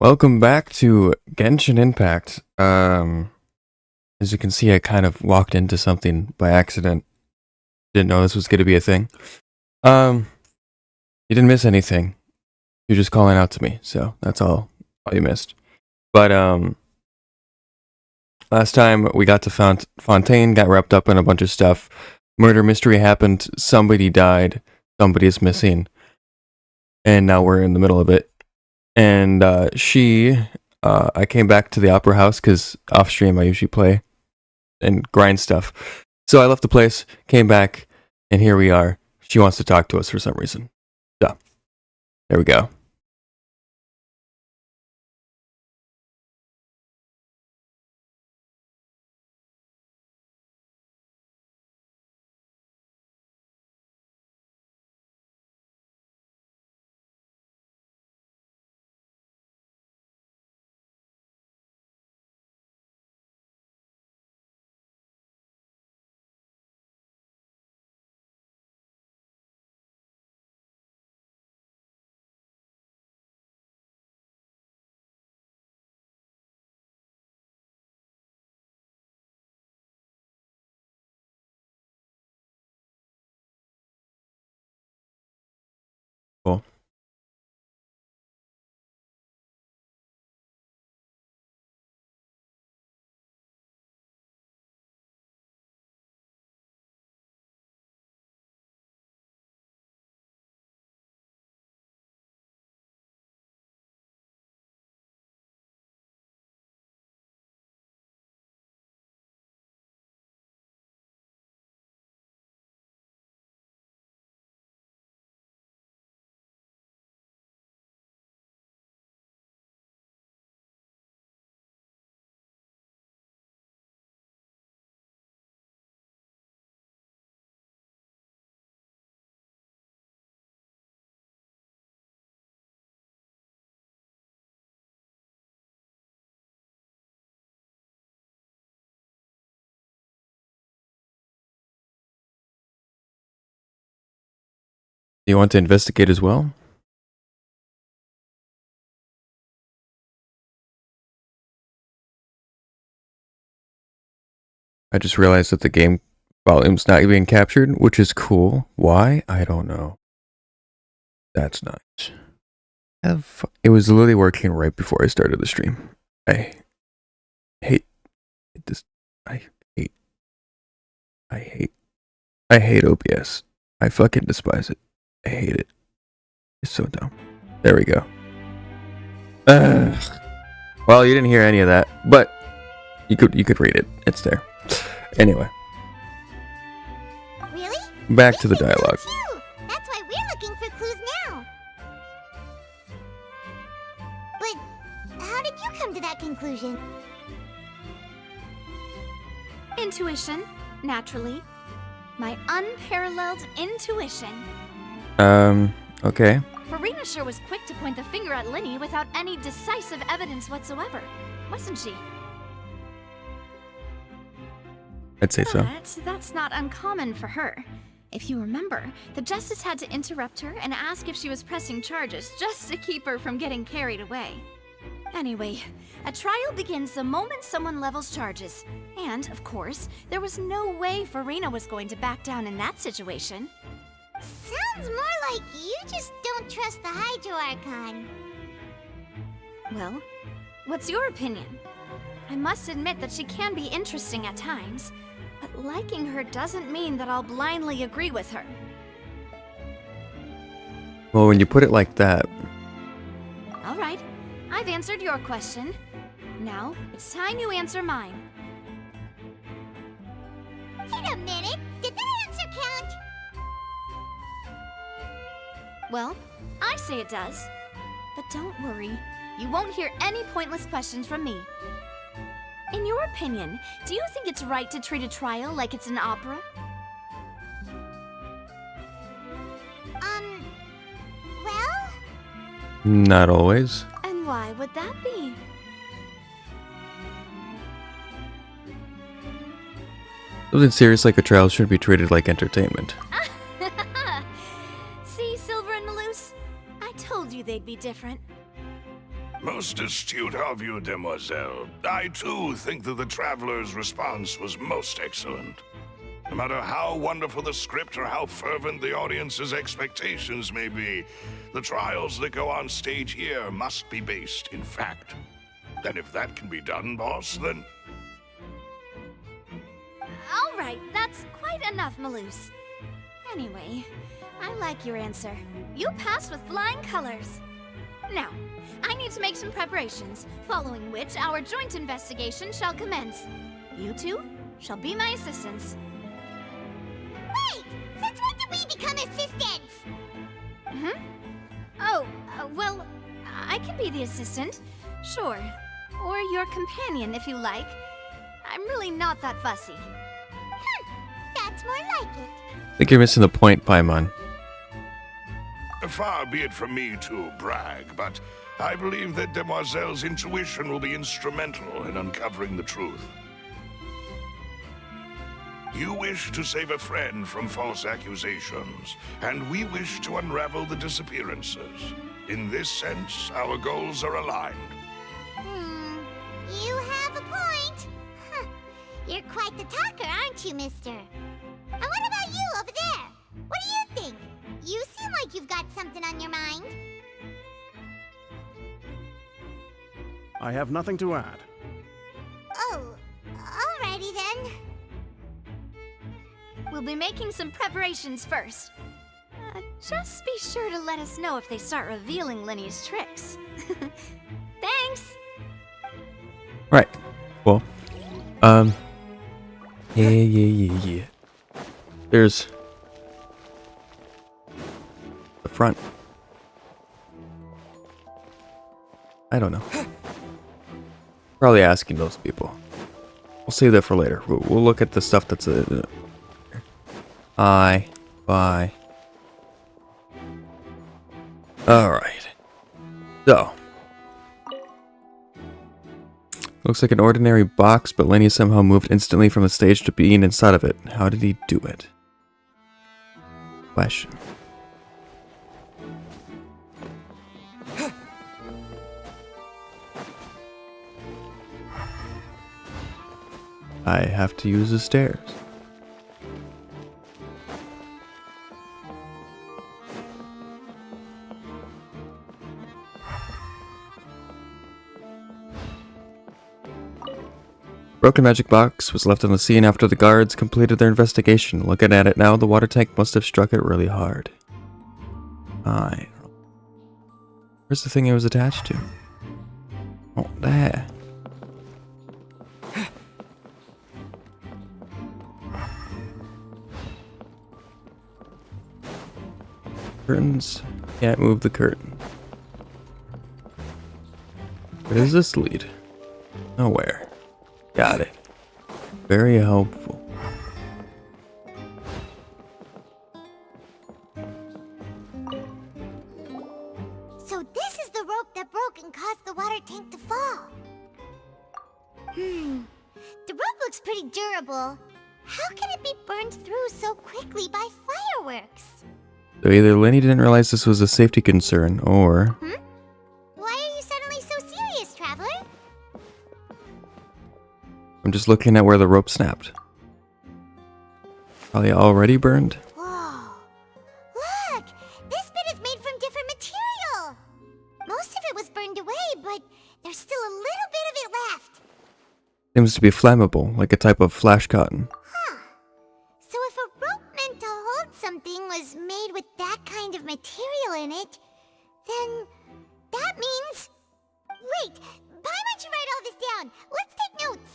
Welcome back to Genshin Impact. As you can see, I kind of walked into something by accident. Didn't know this was going to be a thing. You didn't miss anything. You're just calling out to me, so that's all you missed. But last time we got to Fontaine, got wrapped up in a bunch of stuff. Murder mystery happened. Somebody died. Somebody is missing, and now we're in the middle of it. And I came back to the Opera House because off stream I usually play and grind stuff. So I left the place, came back, and here we are. She wants to talk to us for some reason. So, there we go. Cool. Do you want to investigate as well? I just realized that the game volume's not being captured, which is cool. Why? I don't know. That's nice. It was literally working right before I started the stream. I hate this. I hate OBS. I fucking despise it. I hate it. It's so dumb. There we go. Well, you didn't hear any of that, but you could read it. It's there. Anyway. Really? Back to the dialogue. Too. That's why we're looking for clues now. But how did you come to that conclusion? Intuition, naturally. My unparalleled intuition. Okay. Farina sure was quick to point the finger at Lyney without any decisive evidence whatsoever, wasn't she? I'd say so. But that's not uncommon for her. If you remember, the Justice had to interrupt her and ask if she was pressing charges just to keep her from getting carried away. Anyway, a trial begins the moment someone levels charges. And, of course, there was no way Farina was going to back down in that situation. Sounds more like you just don't trust the Hydro Archon. Well, what's your opinion? I must admit that she can be interesting at times, but liking her doesn't mean that I'll blindly agree with her. Well, when you put it like that... All right, I've answered your question. Now, it's time you answer mine. Wait a minute, did that answer count? Well, I say it does. But don't worry, you won't hear any pointless questions from me. In your opinion, do you think it's right to treat a trial like it's an opera? Well? Not always. And why would that be? Something serious like a trial should be treated like entertainment. See, Silver and Malus? I told you they'd be different. Most astute of you, demoiselle. I too think that the traveler's response was most excellent. No matter how wonderful the script or how fervent the audience's expectations may be, the trials that go on stage here must be based in fact. And if that can be done, boss, then... All right, that's quite enough, Maloose. Anyway, I like your answer. You passed with flying colors. Now, I need to make some preparations, following which our joint investigation shall commence. You two shall be my assistants. Wait! Since when did we become assistants? Oh, well, I can be the assistant, sure. Or your companion, if you like. I'm really not that fussy. That's more like it. I think you're missing the point, Paimon. Far be it from me to brag, but I believe that Demoiselle's intuition will be instrumental in uncovering the truth. You wish to save a friend from false accusations, and we wish to unravel the disappearances. In this sense, our goals are aligned. You have a point. Huh. You're quite the talker, aren't you, mister? And what about you over there? What do you think? You seem like you've got something on your mind. I have nothing to add. Oh, alrighty then. We'll be making some preparations first. Just be sure to let us know if they start revealing Lyney's tricks. Thanks! Right. Cool. Yeah. There's the front. I don't know. Probably asking those people. We'll save that for later. We'll look at the stuff that's bye. Alright. So. Looks like an ordinary box, but Lyney somehow moved instantly from the stage to being inside of it. How did he do it? Question. I have to use the stairs. Broken magic box was left on the scene after the guards completed their investigation. Looking at it now, the water tank must have struck it really hard. Where's the thing it was attached to? Oh, there. Curtains. Can't move the curtain. Where does this lead? Nowhere. Got it. Very helpful. So this is the rope that broke and caused the water tank to fall. The rope looks pretty durable. How can it be burned through so quickly by fireworks? So either Lyney didn't realize this was a safety concern, or... Why are you suddenly so serious, Traveler? I'm just looking at where the rope snapped. Probably already burned? Whoa. Look! This bit is made from different material! Most of it was burned away, but there's still a little bit of it left. Seems to be flammable, like a type of flash cotton. Huh. So if a rope meant to hold something was made with that kind of material in it, then that means... Wait! Why don't you write all this down? Let's take notes!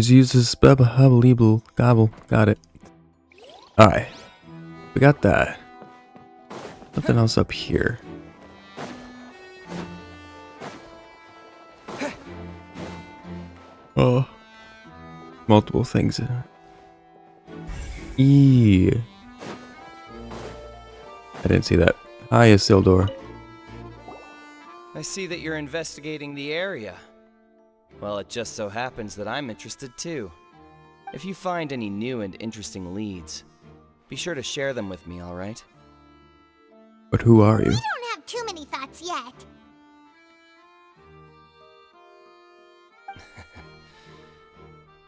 Uses gobble. Got it. Alright. We got that. Something else up here. Oh. Multiple things. I didn't see that. Hi, Isildur. I see that you're investigating the area. Well, it just so happens that I'm interested too. If you find any new and interesting leads, be sure to share them with me, alright? But who are you? We don't have too many thoughts yet.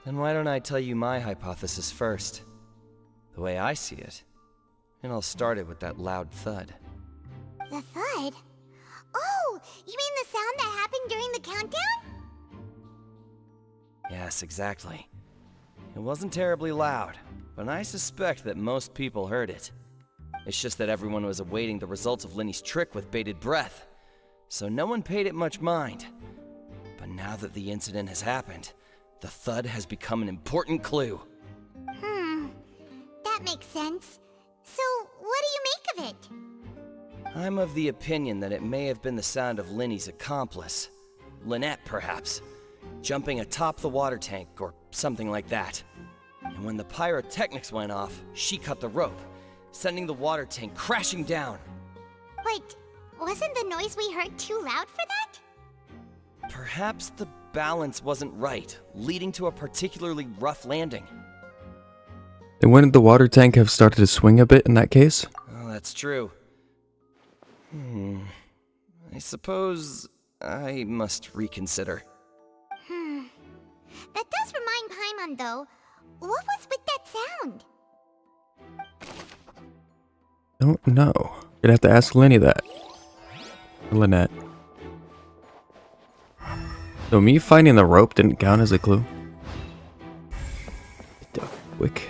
Then why don't I tell you my hypothesis first? The way I see it. And I'll start it with that loud thud. The thud? Oh, you mean the sound that happened during the countdown? Yes, exactly. It wasn't terribly loud, but I suspect that most people heard it. It's just that everyone was awaiting the results of Lyney's trick with bated breath, so no one paid it much mind. But now that the incident has happened, the thud has become an important clue. That makes sense. So, what do you make of it? I'm of the opinion that it may have been the sound of Lyney's accomplice. Lynette, perhaps. Jumping atop the water tank, or something like that. And when the pyrotechnics went off, she cut the rope, sending the water tank crashing down. Wait, wasn't the noise we heard too loud for that? Perhaps the balance wasn't right, leading to a particularly rough landing. Then wouldn't the water tank have started to swing a bit in that case? Oh, that's true. I suppose I must reconsider. That does remind Paimon, though. What was with that sound? Don't know. You'd have to ask Lyney that. Or Lynette. So me finding the rope didn't count as a clue? Quick.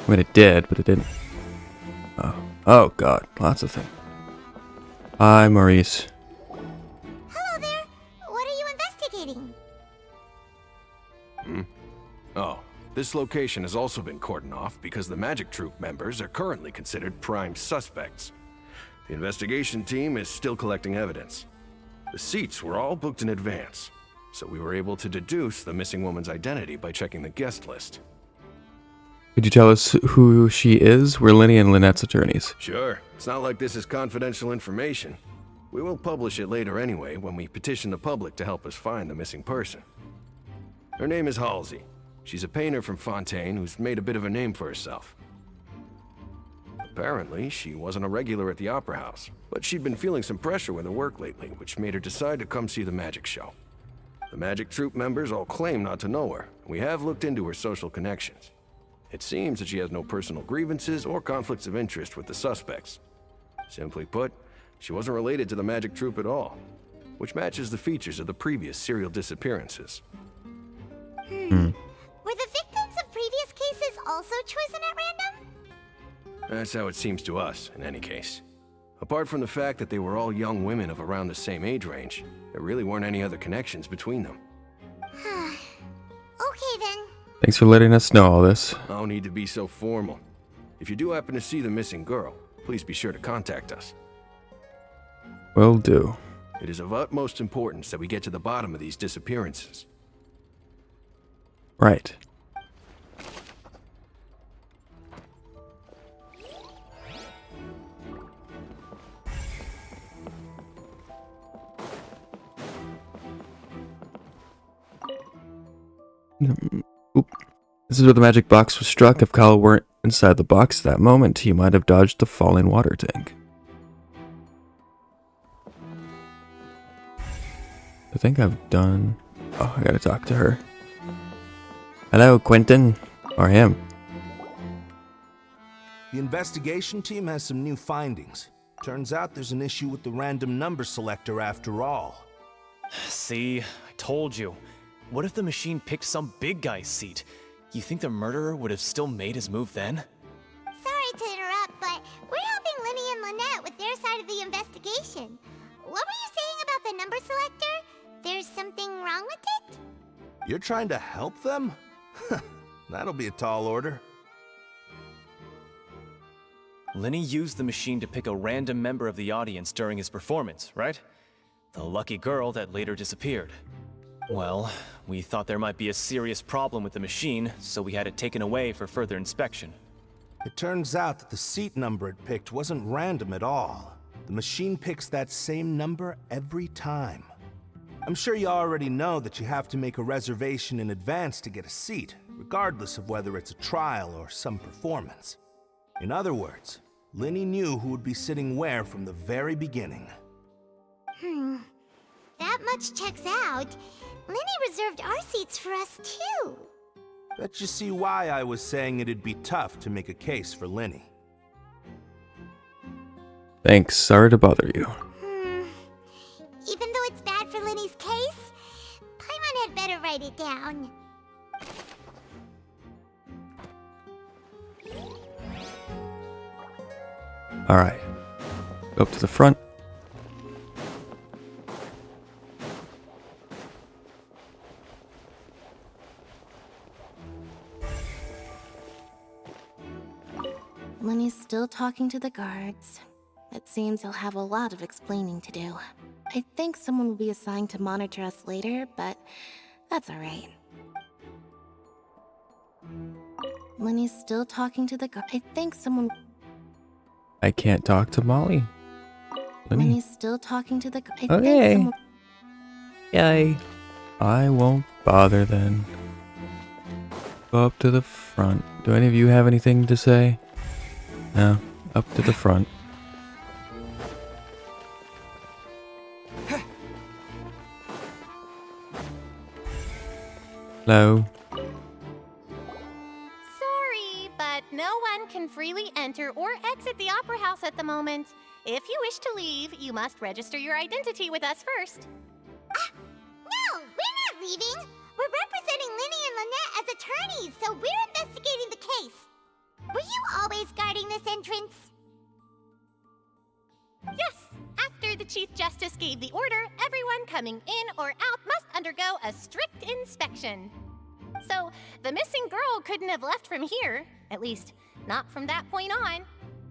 I mean, it did, but it didn't. Oh god, lots of things. Hi, Maurice. Hello there. What are you investigating? Oh, this location has also been cordoned off because the Magic Troop members are currently considered prime suspects. The investigation team is still collecting evidence. The seats were all booked in advance, so we were able to deduce the missing woman's identity by checking the guest list. Could you tell us who she is? We're Lyney and Lynette's attorneys. Sure, it's not like this is confidential information. We will publish it later anyway when we petition the public to help us find the missing person. Her name is Halsey. She's a painter from Fontaine who's made a bit of a name for herself. Apparently, she wasn't a regular at the Opera House, but she'd been feeling some pressure with her work lately, which made her decide to come see the magic show. The Magic Troop members all claim not to know her, and we have looked into her social connections. It seems that she has no personal grievances or conflicts of interest with the suspects. Simply put, she wasn't related to the Magic Troop at all, which matches the features of the previous serial disappearances. Were the victims of previous cases also chosen at random? That's how it seems to us, in any case. Apart from the fact that they were all young women of around the same age range, there really weren't any other connections between them. Okay then. Thanks for letting us know all this. No need to be so formal. If you do happen to see the missing girl, please be sure to contact us. Will do. It is of utmost importance that we get to the bottom of these disappearances. Right. Oop. This is where the magic box was struck. If Kyle weren't inside the box at that moment, he might have dodged the falling water tank. I think I've done... Oh, I gotta talk to her. Hello, Quentin. Or him. The investigation team has some new findings. Turns out there's an issue with the random number selector after all. See, I told you. What if the machine picked some big guy's seat? You think the murderer would have still made his move then? Sorry to interrupt, but we're helping Lyney and Lynette with their side of the investigation. What were you saying about the number selector? There's something wrong with it? You're trying to help them? That'll be a tall order. Lyney used the machine to pick a random member of the audience during his performance, right? The lucky girl that later disappeared. Well, we thought there might be a serious problem with the machine, so we had it taken away for further inspection. It turns out that the seat number it picked wasn't random at all. The machine picks that same number every time. I'm sure you already know that you have to make a reservation in advance to get a seat, regardless of whether it's a trial or some performance. In other words, Lyney knew who would be sitting where from the very beginning. That much checks out. Lyney reserved our seats for us, too. Bet you see why I was saying it'd be tough to make a case for Lyney. Thanks, sorry to bother you. Even though it's bad for Lyney's case, Paimon had better write it down. Alright. Go up to the front. Lyney's still talking to the guards. It seems he'll have a lot of explaining to do. I think someone will be assigned to monitor us later, but that's alright. Lyney's still talking to the guards. I think someone... I can't talk to Molly. Lyney. Lyney's still talking to the guards. Okay. Yay. I won't bother then. Go up to the front. Do any of you have anything to say? No. Up to the front. Hello. Sorry, but no one can freely enter or exit the Opera House at the moment. If you wish to leave, you must register your identity with us first. No, we're not leaving. We're representing Lyney and Lynette as attorneys, so we're investigating the case. Were you always guarding this entrance? Yes, after the Chief Justice gave the order, everyone coming in or out must undergo a strict inspection. So, the missing girl couldn't have left from here. At least, not from that point on.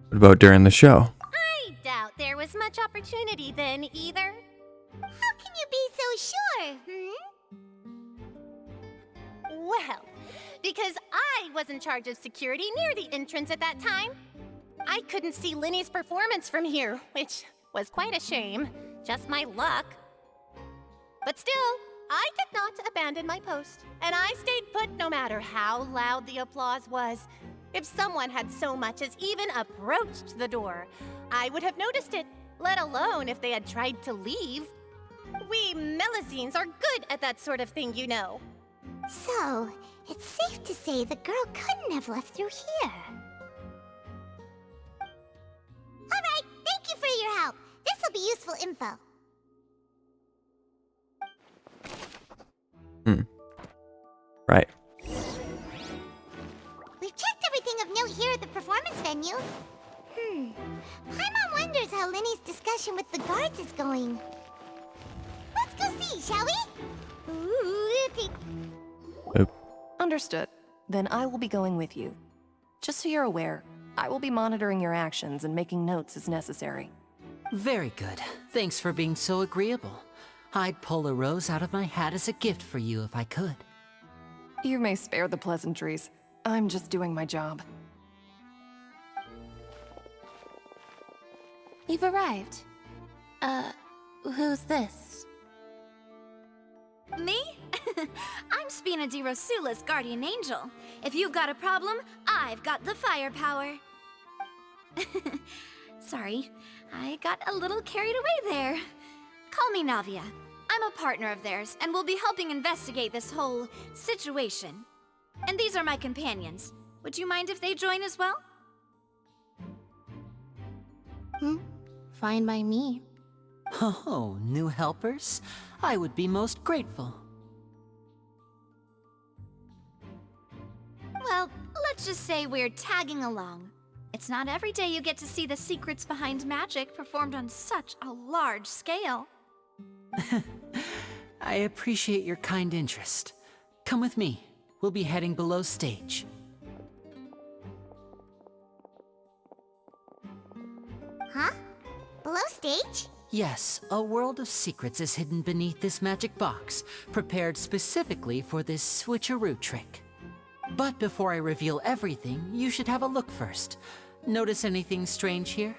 What about during the show? I doubt there was much opportunity then, either. How can you be so sure, Well, because I was in charge of security near the entrance at that time. I couldn't see Lyney's performance from here, which was quite a shame. Just my luck. But still, I did not abandon my post, and I stayed put no matter how loud the applause was. If someone had so much as even approached the door, I would have noticed it, let alone if they had tried to leave. We Melusines are good at that sort of thing, you know. So, it's safe to say the girl couldn't have left through here. Alright, thank you for your help. This'll be useful info. Right. We've checked everything of note here at the performance venue. Paimon wonders how Lyney's discussion with the guards is going. Let's go see, shall we? Oop. Understood. Then I will be going with you. Just so you're aware, I will be monitoring your actions and making notes as necessary. Very good. Thanks for being so agreeable. I'd pull a rose out of my hat as a gift for you if I could. You may spare the pleasantries. I'm just doing my job. You've arrived. Who's this? Me? I'm Spina di Rosula's guardian angel. If you've got a problem, I've got the firepower. Sorry, I got a little carried away there. Call me Navia. I'm a partner of theirs, and will be helping investigate this whole situation. And these are my companions. Would you mind if they join as well? Fine by me. Oh, new helpers? I would be most grateful. Well, let's just say we're tagging along. It's not every day you get to see the secrets behind magic performed on such a large scale. I appreciate your kind interest. Come with me. We'll be heading below stage. Huh? Below stage? Yes, a world of secrets is hidden beneath this magic box, prepared specifically for this switcheroo trick. But before I reveal everything, you should have a look first. Notice anything strange here?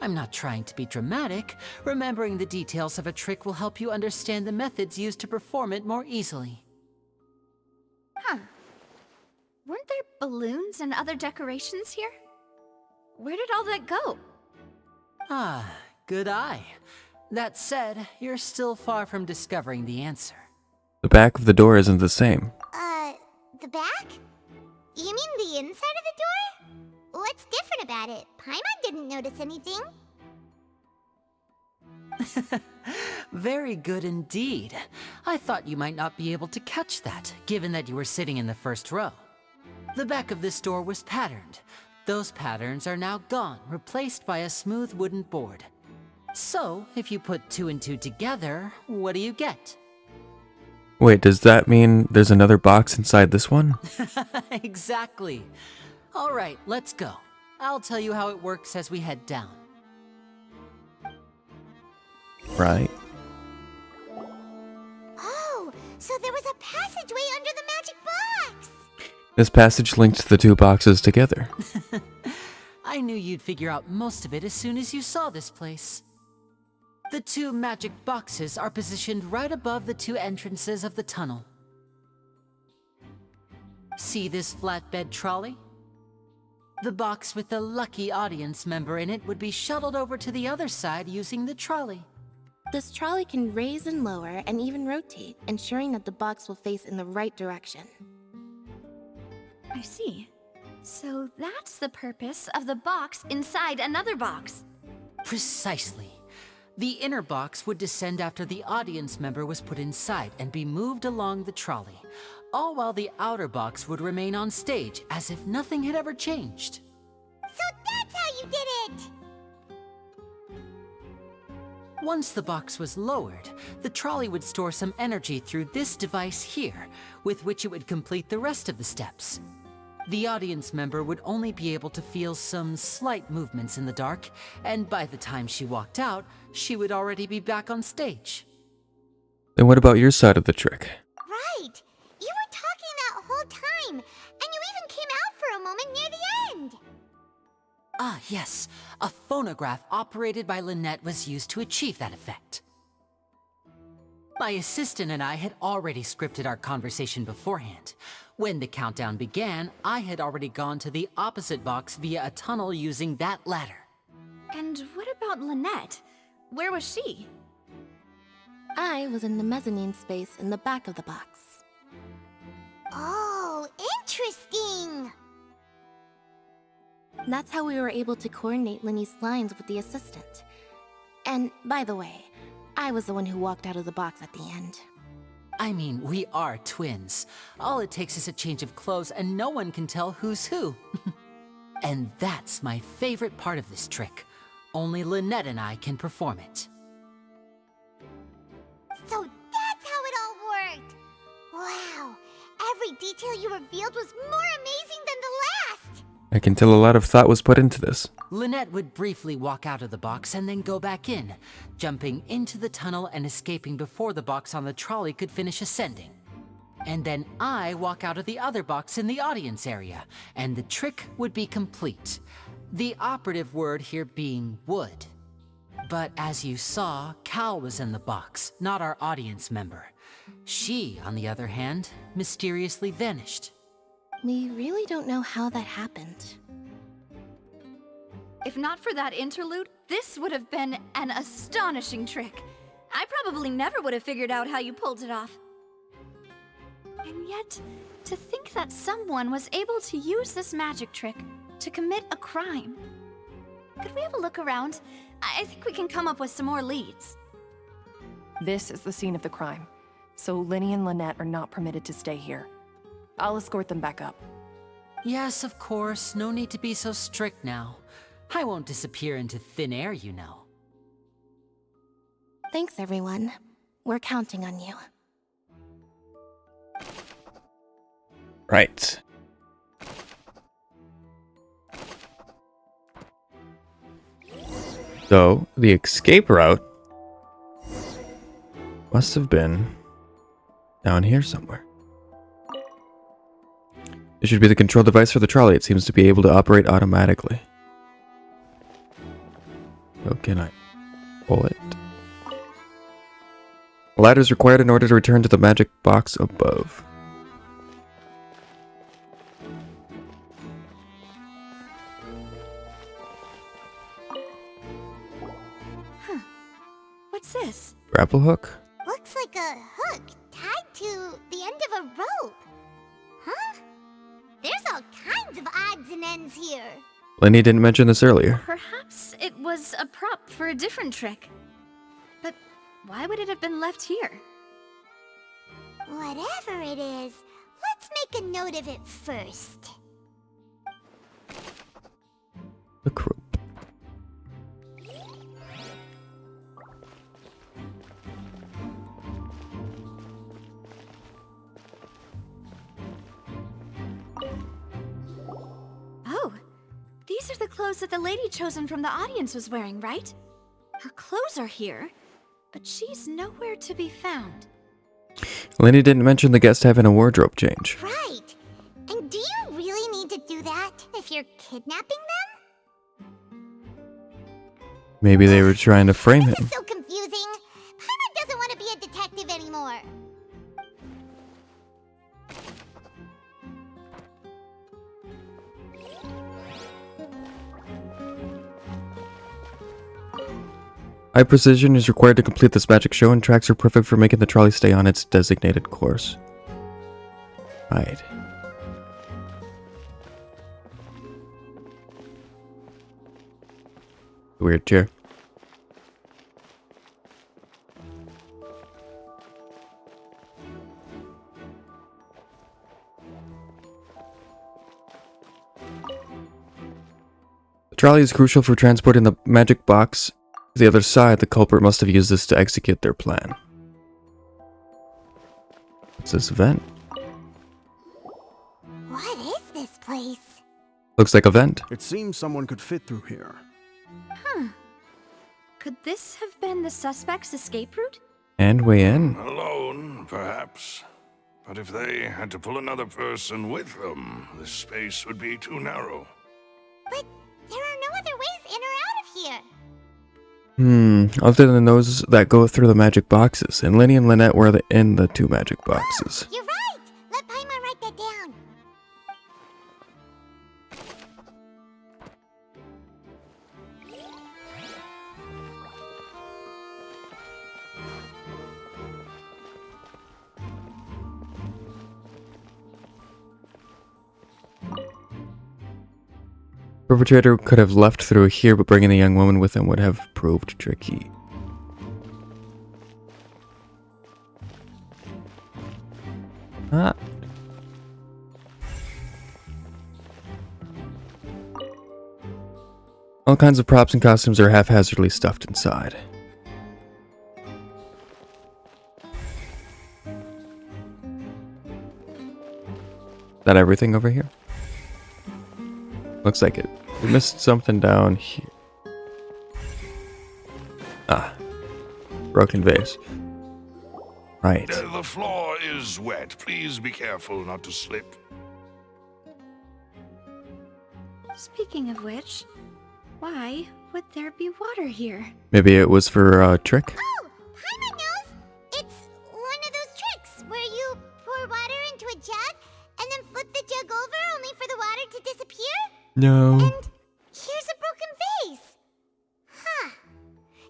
I'm not trying to be dramatic. Remembering the details of a trick will help you understand the methods used to perform it more easily. Huh. Weren't there balloons and other decorations here? Where did all that go? Ah, good eye. That said, you're still far from discovering the answer. The back of the door isn't the same. The back? You mean the inside of the door? What's different about it? Paimon didn't notice anything. Very good indeed. I thought you might not be able to catch that, given that you were sitting in the first row. The back of this door was patterned. Those patterns are now gone, replaced by a smooth wooden board. So, if you put 2 and 2 together, what do you get? Wait, does that mean there's another box inside this one? Exactly. All right, let's go. I'll tell you how it works as we head down. Right. Oh, so there was a passageway under the magic box! This passage links the 2 boxes together. I knew you'd figure out most of it as soon as you saw this place. The 2 magic boxes are positioned right above the 2 entrances of the tunnel. See this flatbed trolley? The box with the lucky audience member in it would be shuttled over to the other side using the trolley. This trolley can raise and lower and even rotate, ensuring that the box will face in the right direction. I see. So that's the purpose of the box inside another box. Precisely. The inner box would descend after the audience member was put inside and be moved along the trolley, all while the outer box would remain on stage as if nothing had ever changed. So that's how you did it! Once the box was lowered, the trolley would store some energy through this device here, with which it would complete the rest of the steps. The audience member would only be able to feel some slight movements in the dark, and by the time she walked out, she would already be back on stage. Then what about your side of the trick? Right! You were talking that whole time, and you even came out for a moment near the end! Ah, yes. A phonograph operated by Lynette was used to achieve that effect. My assistant and I had already scripted our conversation beforehand. When the countdown began, I had already gone to the opposite box via a tunnel using that ladder. And what about Lynette? Where was she? I was in the mezzanine space in the back of the box. Oh, interesting! That's how we were able to coordinate Lyney's lines with the assistant. And, by the way, I was the one who walked out of the box at the end. I mean, we are twins. All it takes is a change of clothes and no one can tell who's who. And that's my favorite part of this trick. Only Lynette and I can perform it. So that's how it all worked! Wow, every detail you revealed was more amazing than the last! I can tell a lot of thought was put into this. Lynette would briefly walk out of the box and then go back in, jumping into the tunnel and escaping before the box on the trolley could finish ascending. And then I walk out of the other box in the audience area, and the trick would be complete. The operative word here being would. But as you saw, Cal was in the box, not our audience member. She, on the other hand, mysteriously vanished. We really don't know how that happened. If not for that interlude, this would have been an astonishing trick. I probably never would have figured out how you pulled it off. And yet, to think that someone was able to use this magic trick to commit a crime. Could we have a look around? I think we can come up with some more leads. This is the scene of the crime, so Lyney and Lynette are not permitted to stay here. I'll escort them back up. Yes, of course. No need to be so strict now. I won't disappear into thin air, you know. Thanks, everyone. We're counting on you. Right. So, the escape route must have been down here somewhere. It should be the control device for the trolley. It seems to be able to operate automatically. So can I pull it? A ladder is required in order to return to the magic box above. Huh. What's this? Grapple hook? Looks like a hook tied to the end of a rope. Huh? There's all kinds of odds and ends here. Lyney didn't mention this earlier. Perhaps it was a prop for a different trick. But why would it have been left here? Whatever it is, let's make a note of it first. The croup. Oh, these are the clothes that the lady chosen from the audience was wearing, right? Her clothes are here, but she's nowhere to be found. Lyney didn't mention the guest having a wardrobe change. Right. And do you really need to do that if you're kidnapping them? Maybe they were trying to frame This him. is so confusing. Paimon doesn't want to be a detective anymore. High precision is required to complete this magic show, and tracks are perfect for making the trolley stay on its designated course. Right. Weird chair. The trolley is crucial for transporting the magic box to the other side. The culprit must have used this to execute their plan. What's this vent? What is this place? Looks like a vent. It seems someone could fit through here. Huh. Could this have been the suspect's escape route? And way in. Alone, perhaps. But if they had to pull another person with them, the space would be too narrow. But there are no other ways in or out of here. Other than those that go through the magic boxes. And Lyney and Lynette were in the two magic boxes. You're right. Let Paimon write that down. Perpetrator could have left through here, but bringing the young woman with him would have proved tricky. Ah. All kinds of props and costumes are haphazardly stuffed inside. Is that everything over here? Looks like it. We missed something down here. Ah. Broken vase. Right. The floor is wet. Please be careful not to slip. Speaking of which, why would there be water here? Maybe it was for a trick? Oh, Paimon knows. It's one of those tricks where you pour water into a jug and then flip the jug over only for the water to disappear. No. And here's a broken vase. Huh.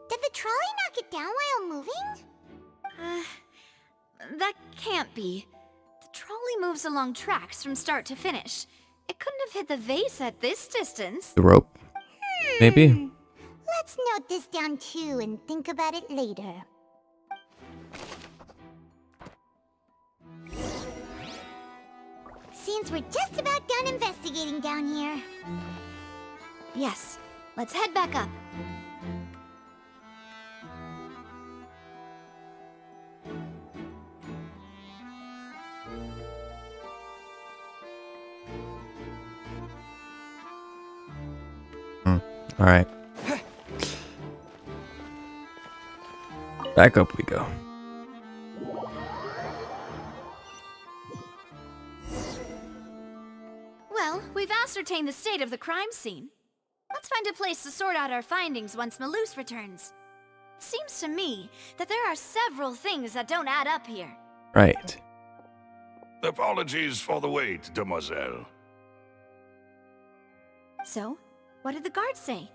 Did the trolley knock it down while moving? That can't be. The trolley moves along tracks from start to finish. It couldn't have hit the vase at this distance. The rope? Maybe. Let's note this down too and think about it later. Seems we're just about done investigating down here. Yes, let's head back up. Alright. Back up we go. Well, we've ascertained the state of the crime scene. Let's find a place to sort out our findings once Malus returns. It seems to me that there are several things that don't add up here. Right. Apologies for the wait, demoiselle. So, what did the guards say?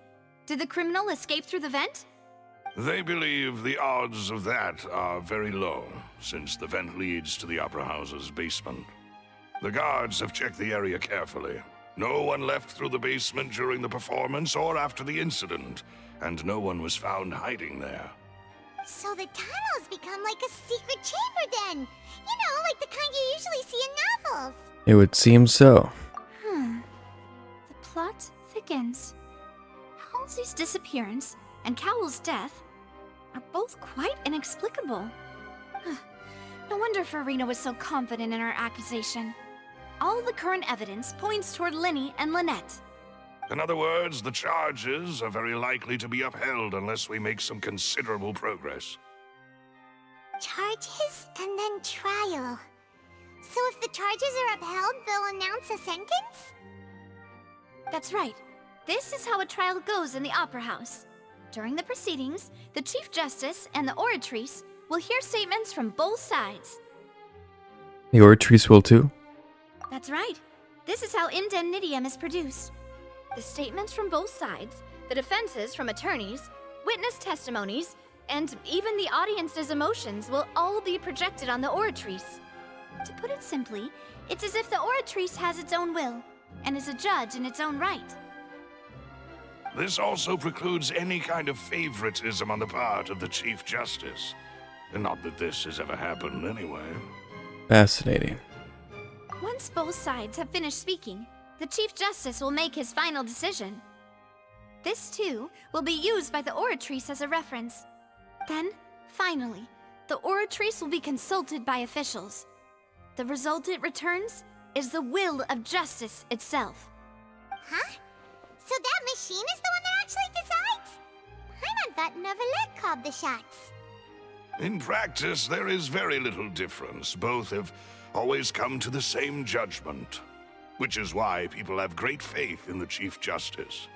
Did the criminal escape through the vent? They believe the odds of that are very low, since the vent leads to the Opera House's basement. The guards have checked the area carefully. No one left through the basement during the performance or after the incident, and no one was found hiding there. So the tunnels become like a secret chamber then! You know, like the kind you usually see in novels! It would seem so. The plot thickens. Halsey's disappearance and Cowell's death are both quite inexplicable. No wonder Farina was so confident in her accusation. All the current evidence points toward Lyney and Lynette. In other words, the charges are very likely to be upheld unless we make some considerable progress. Charges and then trial. So if the charges are upheld, they'll announce a sentence? That's right. This is how a trial goes in the Opera House. During the proceedings, the Chief Justice and the Oratrice will hear statements from both sides. The Oratrice will too? That's right. This is how indemnitium is produced. The statements from both sides, the defenses from attorneys, witness testimonies, and even the audience's emotions will all be projected on the Oratrice. To put it simply, it's as if the Oratrice has its own will, and is a judge in its own right. This also precludes any kind of favoritism on the part of the Chief Justice. And not that this has ever happened anyway. Fascinating. Once both sides have finished speaking, the Chief Justice will make his final decision. This, too, will be used by the Oratrice as a reference. Then, finally, the Oratrice will be consulted by officials. The result it returns is the will of justice itself. Huh? So that machine is the one that actually decides? Paimon thought Neverlet called the shots. In practice, there is very little difference. Both have always come to the same judgment, which is why people have great faith in the Chief Justice.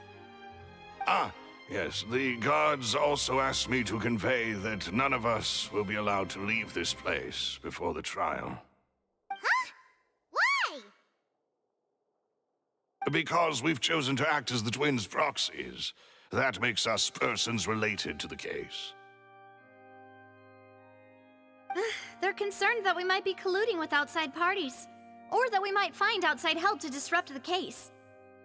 Ah, yes, the guards also asked me to convey that none of us will be allowed to leave this place before the trial. Huh? Why? Because we've chosen to act as the twins' proxies. That makes us persons related to the case. They're concerned that we might be colluding with outside parties, or that we might find outside help to disrupt the case.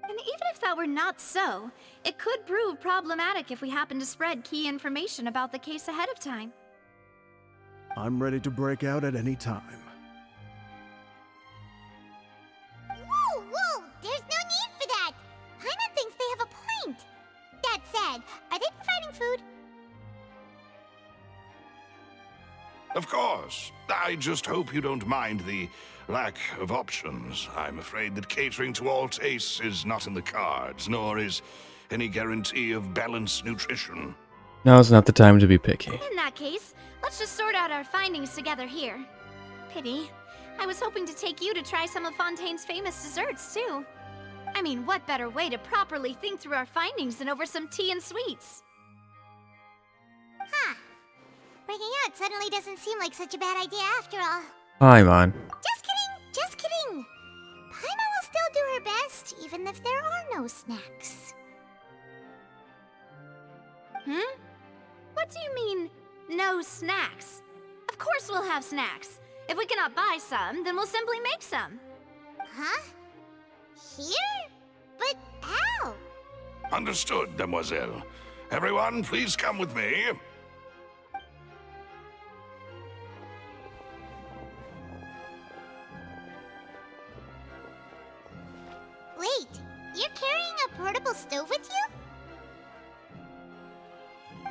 And even if that were not so, it could prove problematic if we happen to spread key information about the case ahead of time. I'm ready to break out at any time. Whoa, whoa! There's no need for that! Paimon thinks they have a point. That said, are they providing food? Of course. I just hope you don't mind the lack of options. I'm afraid that catering to all tastes is not in the cards, nor is any guarantee of balanced nutrition. Now's not the time to be picky. In that case, let's just sort out our findings together here. Pity. I was hoping to take you to try some of Fontaine's famous desserts, too. I mean, what better way to properly think through our findings than over some tea and sweets? Huh. Breaking out suddenly doesn't seem like such a bad idea after all. Paimon. Just kidding! Just kidding! Paimon will still do her best, even if there are no snacks. What do you mean, no snacks? Of course we'll have snacks. If we cannot buy some, then we'll simply make some. Huh? Here? But how? Understood, demoiselle. Everyone, please come with me. Wait, you're carrying a portable stove with you?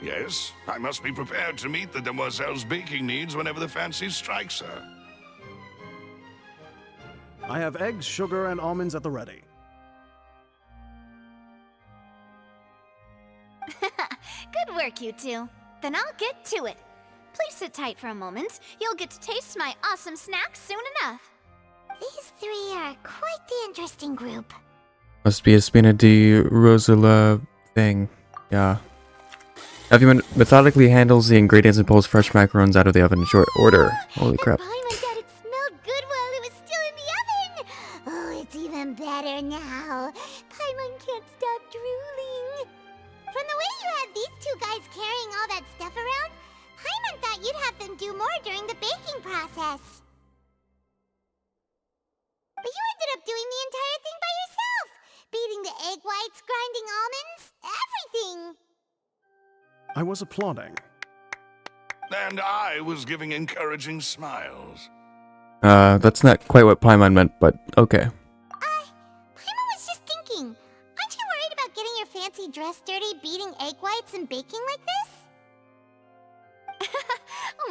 Yes, I must be prepared to meet the demoiselle's baking needs whenever the fancy strikes her. I have eggs, sugar, and almonds at the ready. Good work, you two. Then I'll get to it. Please sit tight for a moment. You'll get to taste my awesome snacks soon enough. These three are quite the interesting group. Must be a Spina di Rosula thing. Yeah. Navia methodically handles the ingredients and pulls fresh macarons out of the oven in short order. Holy crap. Paimon said it smelled good while it was still in the oven. Oh, it's even better now. Paimon can't stop drooling. From the way you had these two guys carrying all that stuff around, Paimon thought you'd have them do more during the baking process. But you ended up doing the entire thing by yourself. Beating the egg whites, grinding almonds, everything. I was applauding. And I was giving encouraging smiles. That's not quite what Paimon meant, but okay. Paimon was just thinking, aren't you worried about getting your fancy dress dirty beating egg whites and baking like this?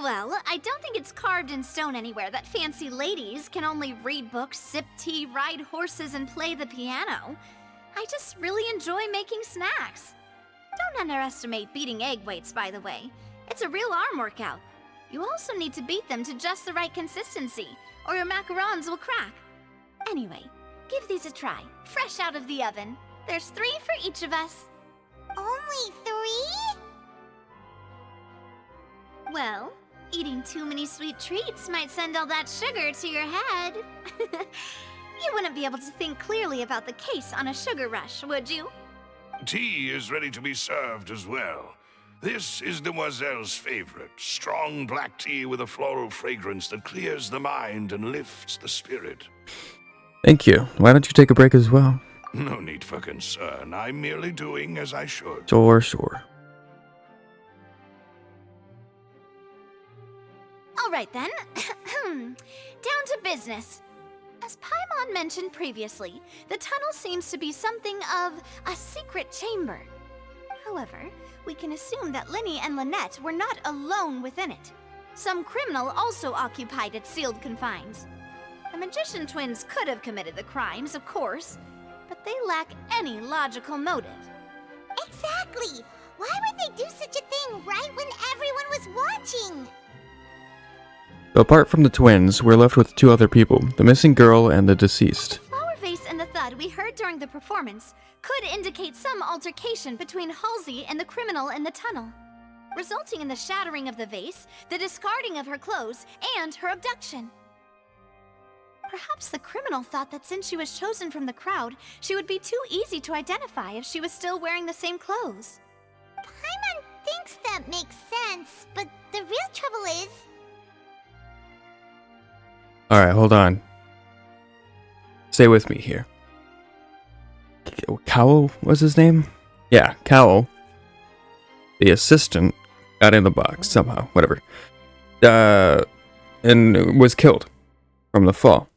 Well, I don't think it's carved in stone anywhere that fancy ladies can only read books, sip tea, ride horses, and play the piano. I just really enjoy making snacks. Don't underestimate beating egg whites, by the way. It's a real arm workout. You also need to beat them to just the right consistency, or your macarons will crack. Anyway, give these a try, fresh out of the oven. There's 3 for each of us. Only 3? Well, eating too many sweet treats might send all that sugar to your head. You wouldn't be able to think clearly about the case on a sugar rush, would you? Tea is ready to be served as well. This is Demoiselle's favorite, strong black tea with a floral fragrance that clears the mind and lifts the spirit. Thank you. Why don't you take a break as well? No need for concern. I'm merely doing as I should. Sure. All right then. Down to business. As Paimon mentioned previously, the tunnel seems to be something of a secret chamber. However, we can assume that Lyney and Lynette were not alone within it. Some criminal also occupied its sealed confines. The magician twins could have committed the crimes, of course, but they lack any logical motive. Exactly! Why would they do such a thing right when everyone was watching? So apart from the twins, we're left with 2 other people, the missing girl and the deceased. The flower vase and the thud we heard during the performance could indicate some altercation between Halsey and the criminal in the tunnel, resulting in the shattering of the vase, the discarding of her clothes, and her abduction. Perhaps the criminal thought that since she was chosen from the crowd, she would be too easy to identify if she was still wearing the same clothes. Paimon thinks that makes sense, but the real trouble is... Alright, hold on. Stay with me here. Cowell was his name? Yeah, Cowell. The assistant got in the box somehow, whatever. And was killed from the fall.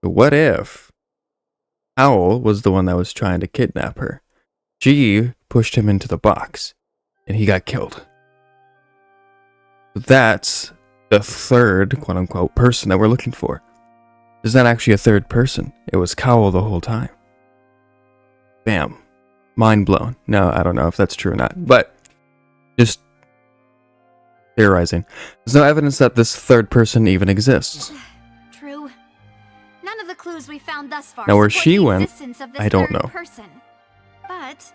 But what if Cowell was the one that was trying to kidnap her? She pushed him into the box, and he got killed. That's the third, quote-unquote, person that we're looking for. There's not actually a third person. It was Cowell the whole time. Bam. Mind blown. No, I don't know if that's true or not, but just theorizing. There's no evidence that this third person even exists. True. None of the clues we found thus far Now where support she the went, existence of this I don't third know. person. But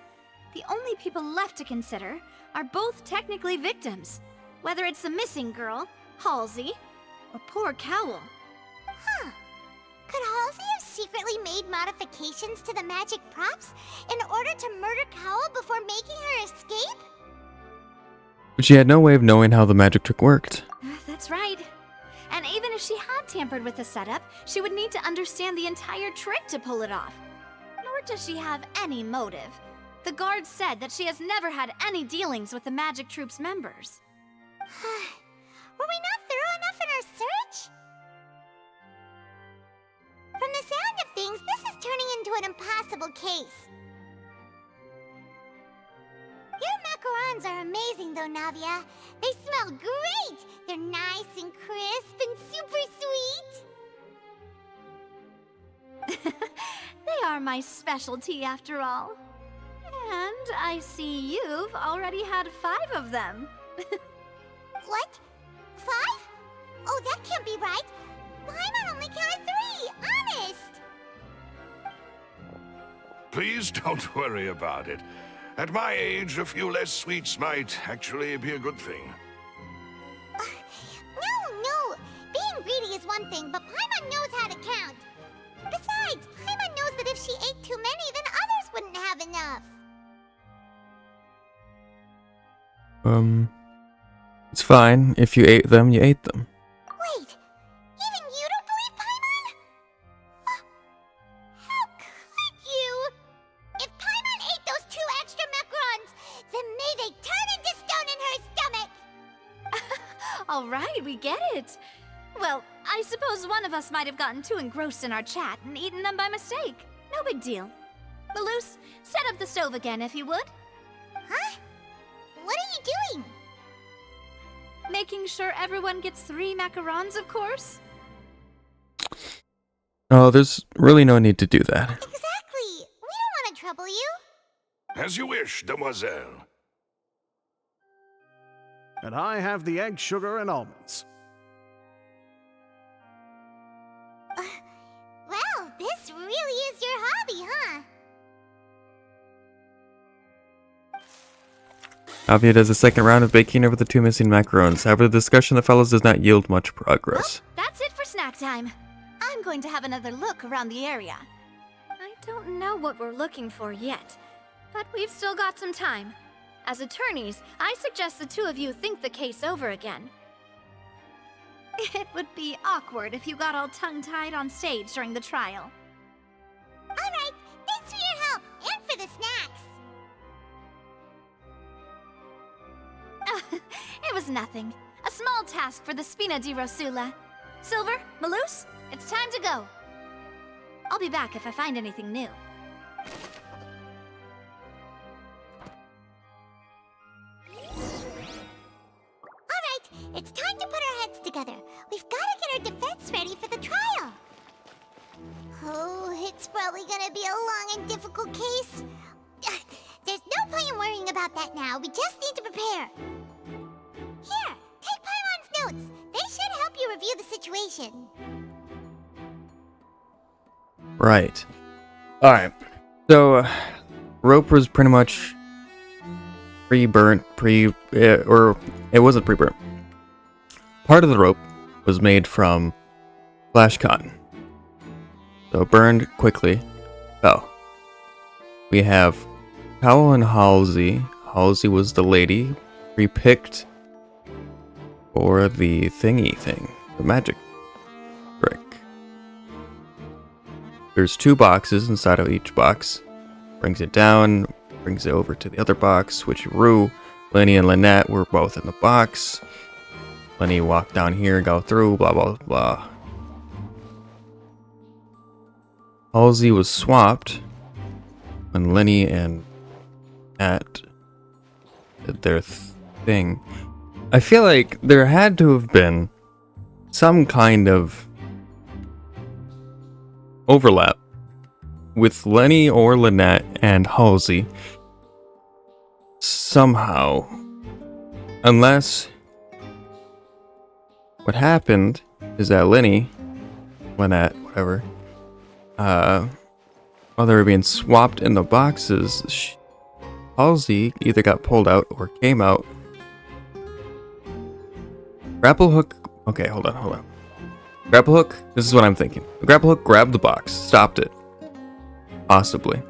the only people left to consider are both technically victims, whether it's the missing girl, Halsey, or poor Cowell. Huh. Could Halsey have secretly made modifications to the magic props in order to murder Cowell before making her escape? But she had no way of knowing how the magic trick worked. That's right. And even if she had tampered with the setup, she would need to understand the entire trick to pull it off. Nor does she have any motive. The guards said that she has never had any dealings with the magic troop's members. Were we not thorough enough in our search? From the sound of things, this is turning into an impossible case. Your macarons are amazing though, Navia. They smell great! They're nice and crisp and super sweet! They are my specialty after all. And I see you've already had 5 of them. What? 5? Oh, that can't be right! Paimon only counted 3! Honest! Please don't worry about it. At my age, a few less sweets might actually be a good thing. No. Being greedy is one thing, but Paimon knows how to count. Besides, Paimon knows that if she ate too many, then others wouldn't have enough. It's fine. If you ate them, you ate them. Wait, even you don't believe Paimon? How could you? If Paimon ate those 2 extra macarons, then may they turn into stone in her stomach! All right, we get it. Well, I suppose one of us might have gotten too engrossed in our chat and eaten them by mistake. No big deal. Malus, set up the stove again if you would. Huh? What are you doing? Making sure everyone gets 3 macarons, of course. Oh, there's really no need to do that. Exactly. We don't want to trouble you. As you wish, demoiselle. And I have the egg, sugar, and almonds. Well, this really is your hobby, huh? Navia does a second round of baking over the 2 missing macarons. However, the discussion that follows does not yield much progress. Well, that's it for snack time. I'm going to have another look around the area. I don't know what we're looking for yet, but we've still got some time. As attorneys, I suggest the 2 of you think the case over again. It would be awkward if you got all tongue-tied on stage during the trial. Alright, thanks for your help, and for the snacks. It was nothing. A small task for the Spina di Rosula. Silver, Malus, it's time to go. I'll be back if I find anything new. Alright, it's time to put our heads together. We've got to get our defense ready for the trial. Oh, it's probably gonna be a long and difficult case. There's no point in worrying about that now. We just need to prepare. Here, take Paimon's notes. They should help you review the situation. Right. Alright. So, rope was pretty much pre-burnt, or it wasn't pre-burnt. Part of the rope was made from flash cotton. So, burned quickly. Oh. We have Powell and Halsey. Halsey was the lady pre-picked for the thingy thing, the magic brick. There's 2 boxes inside of each box. Brings it down, brings it over to the other box, switcheroo. Lyney and Lynette were both in the box. Lyney walked down here, go through, blah, blah, blah. Halsey was swapped when Lyney and Nat did their thing. I feel like there had to have been some kind of overlap with Lyney or Lynette and Halsey somehow, unless what happened is that Lynette, whatever, while they were being swapped in the boxes, Halsey either got pulled out or came out. Grapple hook. Okay, hold on. Grapple hook. This is what I'm thinking. The grapple hook grabbed the box, stopped it. Possibly.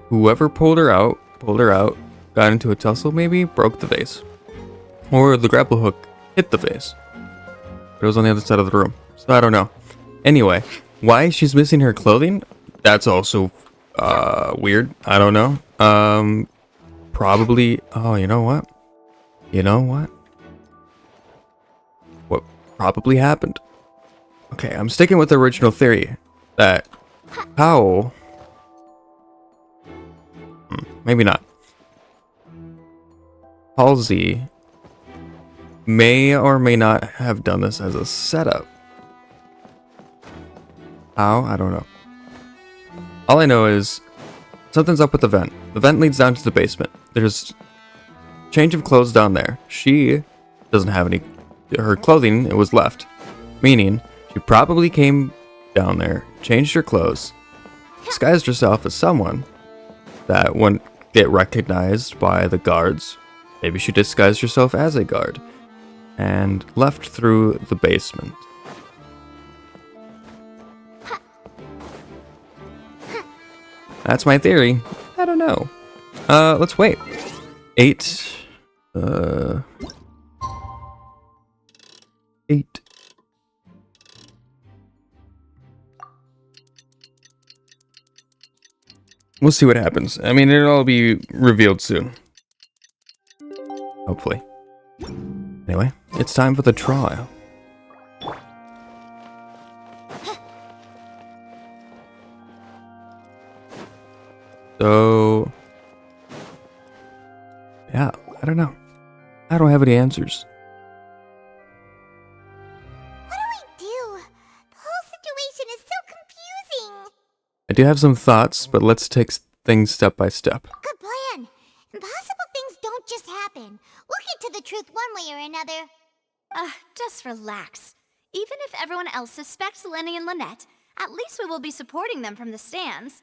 Whoever pulled her out, got into a tussle, maybe broke the vase, or the grapple hook hit the vase. But it was on the other side of the room, so I don't know. Anyway, why she's missing her clothing? That's also weird. I don't know. Probably. Oh, you know what? What probably happened? Okay, I'm sticking with the original theory that Powell. Maybe not. Halsey may or may not have done this as a setup. How? I don't know. All I know is something's up with the vent. The vent leads down to the basement. There's change of clothes down there. She doesn't have any. Her clothing, it was left. Meaning, she probably came down there, changed her clothes, disguised herself as someone that wouldn't get recognized by the guards. Maybe she disguised herself as a guard and left through the basement. That's my theory. I don't know. Let's wait. 8. 8. We'll see what happens. I mean, it'll all be revealed soon. Hopefully. Anyway, it's time for the trial. So... yeah, I don't know. I don't have any answers. What do we do? The whole situation is so confusing. I do have some thoughts, but let's take things step by step. Good plan. Impossible things don't just happen. We'll get to the truth one way or another. Just relax. Even if everyone else suspects Lyney and Lynette, at least we will be supporting them from the stands.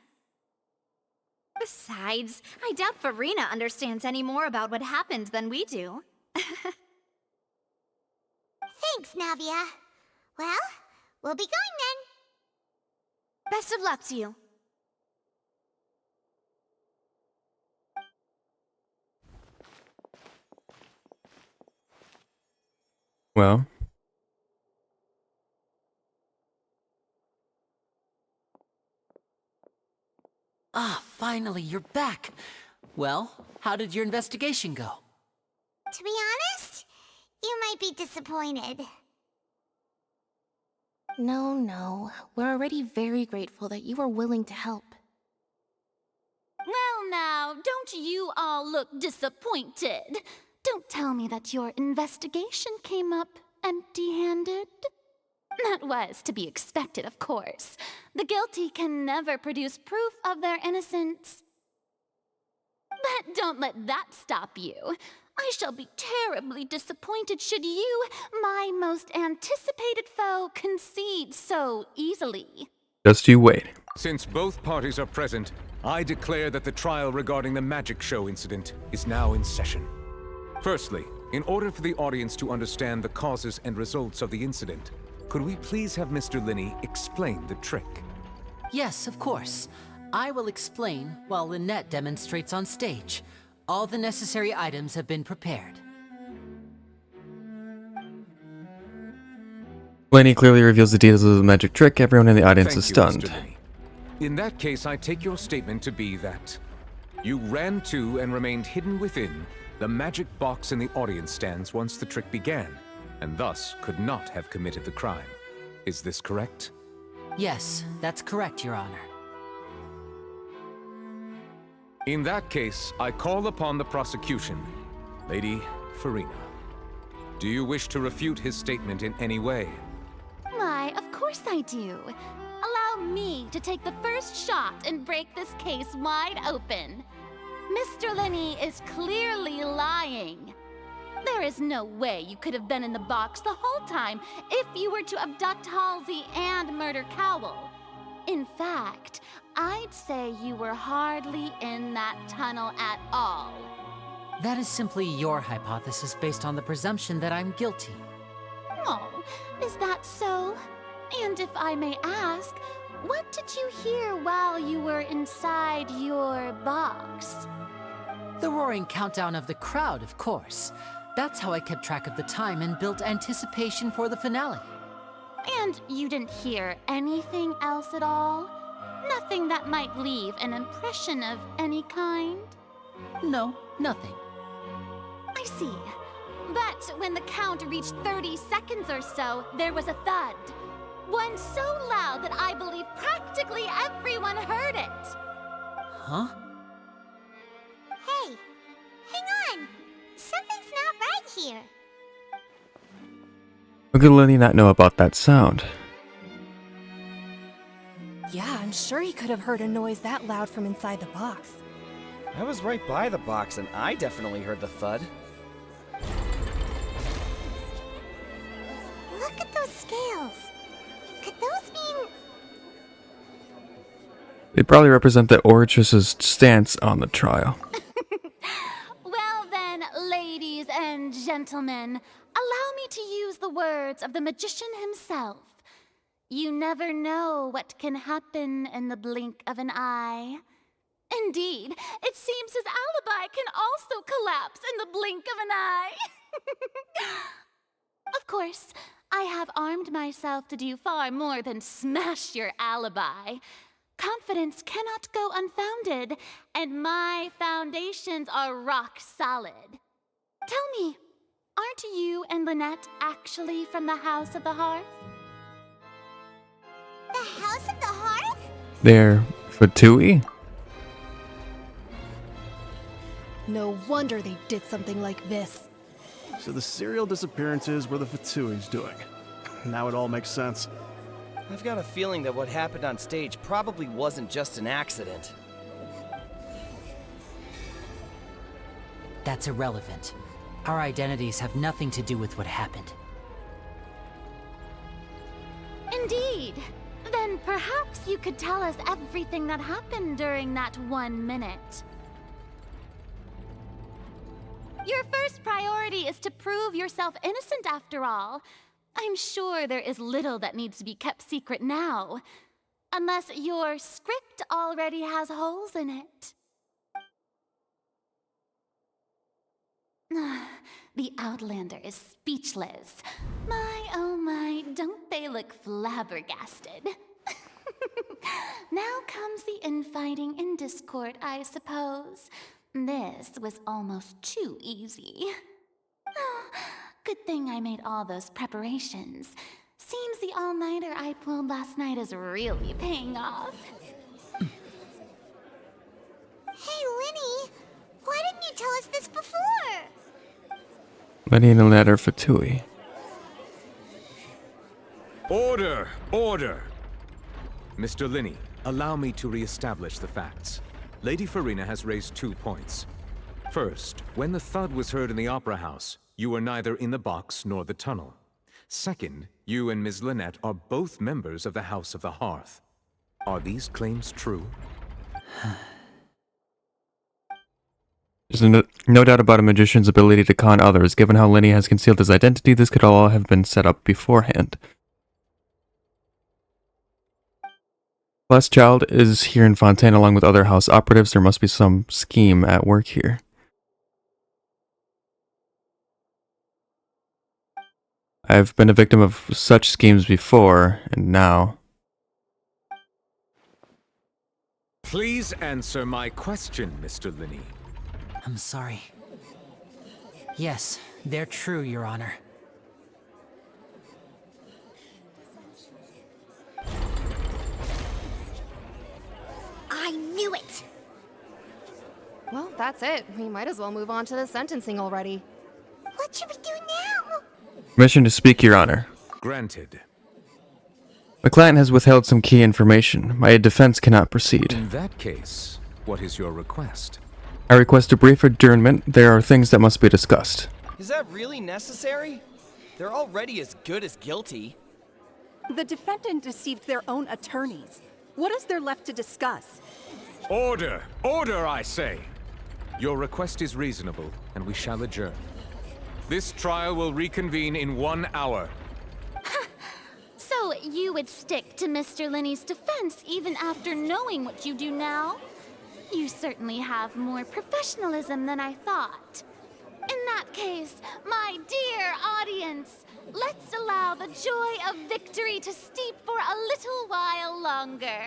Besides, I doubt Farina understands any more about what happened than we do. Thanks, Navia. Well, we'll be going then. Best of luck to you. Well... Ah, finally, you're back. Well, how did your investigation go? To be honest, you might be disappointed. No. We're already very grateful that you were willing to help. Well now, don't you all look disappointed. Don't tell me that your investigation came up empty-handed. That was to be expected, of course. The guilty can never produce proof of their innocence. But don't let that stop you. I shall be terribly disappointed should you, my most anticipated foe, concede so easily. just you wait. Since both parties are present, I declare that the trial regarding the magic show incident is now in session. Firstly, in order for the audience to understand the causes and results of the incident, could we please have Mr. Lyney explain the trick? Yes, of course. I will explain while Lynette demonstrates on stage. All the necessary items have been prepared. Lyney clearly reveals the details of the magic trick. Everyone in the audience is Thank you, stunned. Mr. Lyney. In that case, I take your statement to be that you ran to and remained hidden within the magic box in the audience stands once the trick began, and thus could not have committed the crime. Is this correct? Yes, that's correct, Your Honor. In that case, I call upon the prosecution. Lady Farina, do you wish to refute his statement in any way? Why, of course I do. Allow me to take the first shot and break this case wide open. Mr. Lyney is clearly lying. There is no way you could have been in the box the whole time if you were to abduct Halsey and murder Cowell. In fact, I'd say you were hardly in that tunnel at all. That is simply your hypothesis based on the presumption that I'm guilty. Oh, is that so? And if I may ask, what did you hear while you were inside your box? The roaring countdown of the crowd, of course. That's how I kept track of the time and built anticipation for the finale. And you didn't hear anything else at all? Nothing that might leave an impression of any kind? No, nothing. I see. But when the count reached 30 seconds or so, there was a thud. One so loud that I believe practically everyone heard it. Huh? Hey, hang on. Something's not right here. How could Lyney not know about that sound? Yeah, I'm sure he could have heard a noise that loud from inside the box. I was right by the box and I definitely heard the thud. Look at those scales. Could those mean... They probably represent the Orchis' stance on the trial. Well then, ladies and gentlemen, allow me to use the words of the magician himself. You never know what can happen in the blink of an eye. Indeed, it seems his alibi can also collapse in the blink of an eye. Of course, I have armed myself to do far more than smash your alibi. Confidence cannot go unfounded, and my foundations are rock solid. Tell me, aren't you and Lynette actually from the House of the Hearth? The House of the Hearth? They're Fatui? No wonder they did something like this. So the serial disappearances were the Fatui's doing. Now it all makes sense. I've got a feeling that what happened on stage probably wasn't just an accident. That's irrelevant. Our identities have nothing to do with what happened. Indeed. Then perhaps you could tell us everything that happened during that 1 minute. Your first priority is to prove yourself innocent after all. I'm sure there is little that needs to be kept secret now. Unless your script already has holes in it. The Outlander is speechless. My, oh my, don't they look flabbergasted? Now comes the infighting and discord, I suppose. This was almost too easy. Good thing I made all those preparations. Seems the all-nighter I pulled last night is really paying off. Hey, Lyney, why didn't you tell us this before? Lyney and Lynette are Fatui. Order! Order! Mr. Lyney, allow me to re-establish the facts. Lady Farina has raised 2 points. First, when the thud was heard in the Opera House, you were neither in the box nor the tunnel. Second, you and Ms. Lynette are both members of the House of the Hearth. Are these claims true? There's no doubt about a magician's ability to con others. Given how Lyney has concealed his identity, this could all have been set up beforehand. Plus, Child is here in Fontaine along with other house operatives. There must be some scheme at work here. I've been a victim of such schemes before, and now... Please answer my question, Mr. Lyney. I'm sorry. Yes, they're true, Your Honor. I knew it! Well, that's it. We might as well move on to the sentencing already. What should we do now? Permission to speak, Your Honor. Granted. My client has withheld some key information. My defense cannot proceed. In that case, what is your request? I request a brief adjournment. There are things that must be discussed. Is that really necessary? They're already as good as guilty. The defendant deceived their own attorneys. What is there left to discuss? Order! Order, I say! Your request is reasonable, and we shall adjourn. This trial will reconvene in 1 hour. So you would stick to Mr. Lyney's defense even after knowing what you do now? You certainly have more professionalism than I thought. In that case, my dear audience, let's allow the joy of victory to steep for a little while longer.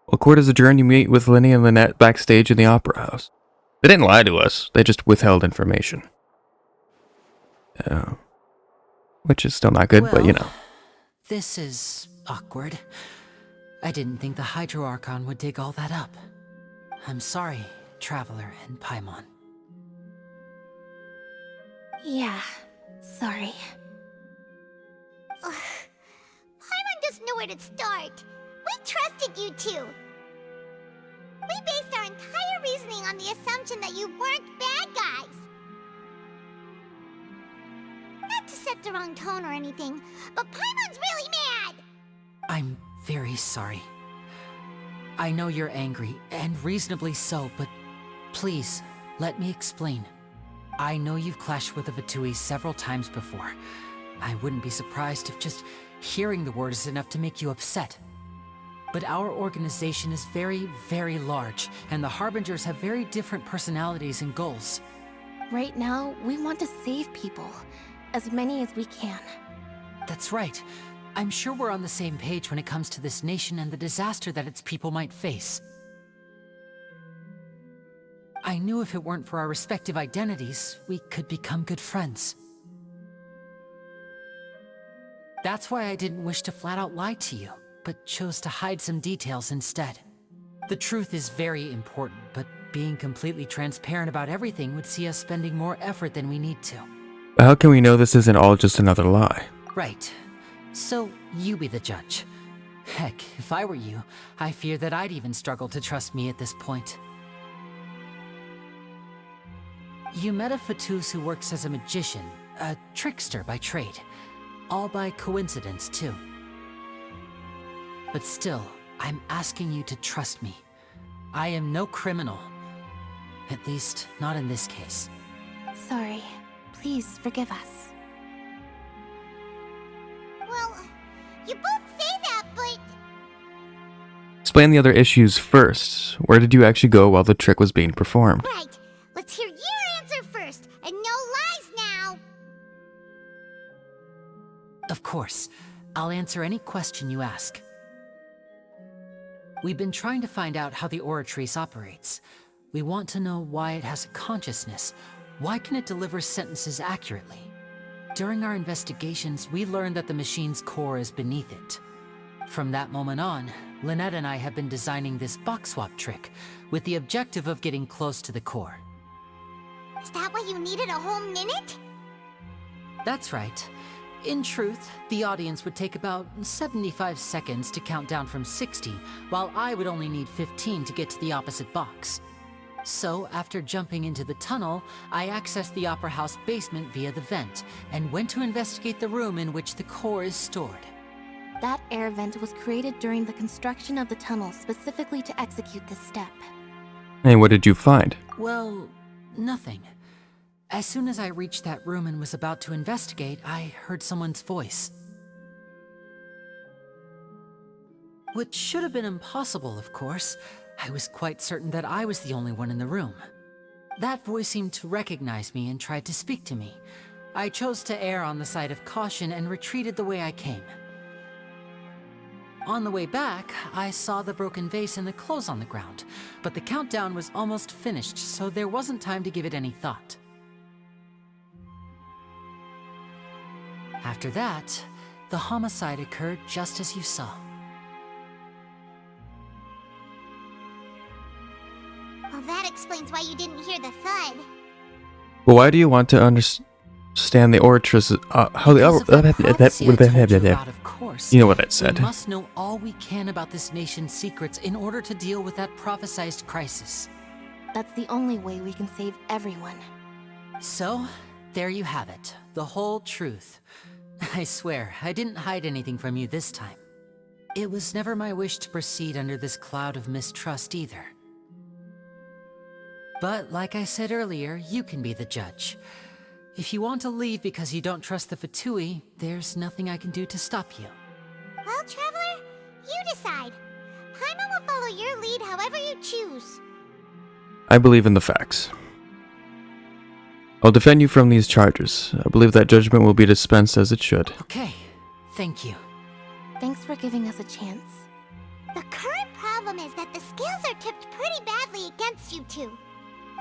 While court is adjourned, you meet with Lyney and Lynette backstage in the Opera House. They didn't lie to us, they just withheld information. Which is still not good, but you know. This is awkward. I didn't think the Hydro Archon would dig all that up. I'm sorry, Traveler and Paimon. Yeah, sorry. Paimon doesn't know where to start. We trusted you two. We based our entire reasoning on the assumption that you weren't bad guys. Not to set the wrong tone or anything, but Paimon's really mad! I'm very sorry. I know you're angry, and reasonably so, but please, let me explain. I know you've clashed with the Fatui several times before. I wouldn't be surprised if just hearing the word is enough to make you upset. But our organization is very, very large, and the Harbingers have very different personalities and goals. Right now, we want to save people. As many as we can. That's right. I'm sure we're on the same page when it comes to this nation and the disaster that its people might face. I knew if it weren't for our respective identities, we could become good friends. That's why I didn't wish to flat out lie to you, but chose to hide some details instead. The truth is very important, but being completely transparent about everything would see us spending more effort than we need to. How can we know this isn't all just another lie? Right. So, you be the judge. Heck, if I were you, I fear that I'd even struggle to trust me at this point. You met a Fatus who works as a magician, a trickster by trade. All by coincidence, too. But still, I'm asking you to trust me. I am no criminal. At least, not in this case. Sorry. Please forgive us. Well, you both say that, but... Explain the other issues first. Where did you actually go while the trick was being performed? Right. Let's hear your answer first, and no lies now! Of course. I'll answer any question you ask. We've been trying to find out how the Oratrice operates. We want to know why it has a consciousness. Why can it deliver sentences accurately? During our investigations, we learned that the machine's core is beneath it. From that moment on, Lynette and I have been designing this box swap trick, with the objective of getting close to the core. Is that why you needed a whole minute? That's right. In truth, the audience would take about 75 seconds to count down from 60, while I would only need 15 to get to the opposite box. So, after jumping into the tunnel, I accessed the Opera House basement via the vent, and went to investigate the room in which the core is stored. That air vent was created during the construction of the tunnel specifically to execute this step. And what did you find? Well, nothing. As soon as I reached that room and was about to investigate, I heard someone's voice. Which should have been impossible, of course. I was quite certain that I was the only one in the room. That voice seemed to recognize me and tried to speak to me. I chose to err on the side of caution and retreated the way I came. On the way back, I saw the broken vase and the clothes on the ground, but the countdown was almost finished, so there wasn't time to give it any thought. After that, the homicide occurred just as you saw. Well, that explains why you didn't hear the thud. Well, why do you want to understand the Oratrice? How the you know what I said. We must know all we can about this nation's secrets in order to deal with that prophesized crisis. That's the only way we can save everyone. So, there you have it. The whole truth. I swear, I didn't hide anything from you this time. It was never my wish to proceed under this cloud of mistrust either. But like I said earlier, you can be the judge. If you want to leave because you don't trust the Fatui, there's nothing I can do to stop you. Well, Traveler, you decide. Paimon will follow your lead however you choose. I believe in the facts. I'll defend you from these charges. I believe that judgment will be dispensed as it should. Okay, thank you. Thanks for giving us a chance. The current problem is that the scales are tipped pretty badly against you two.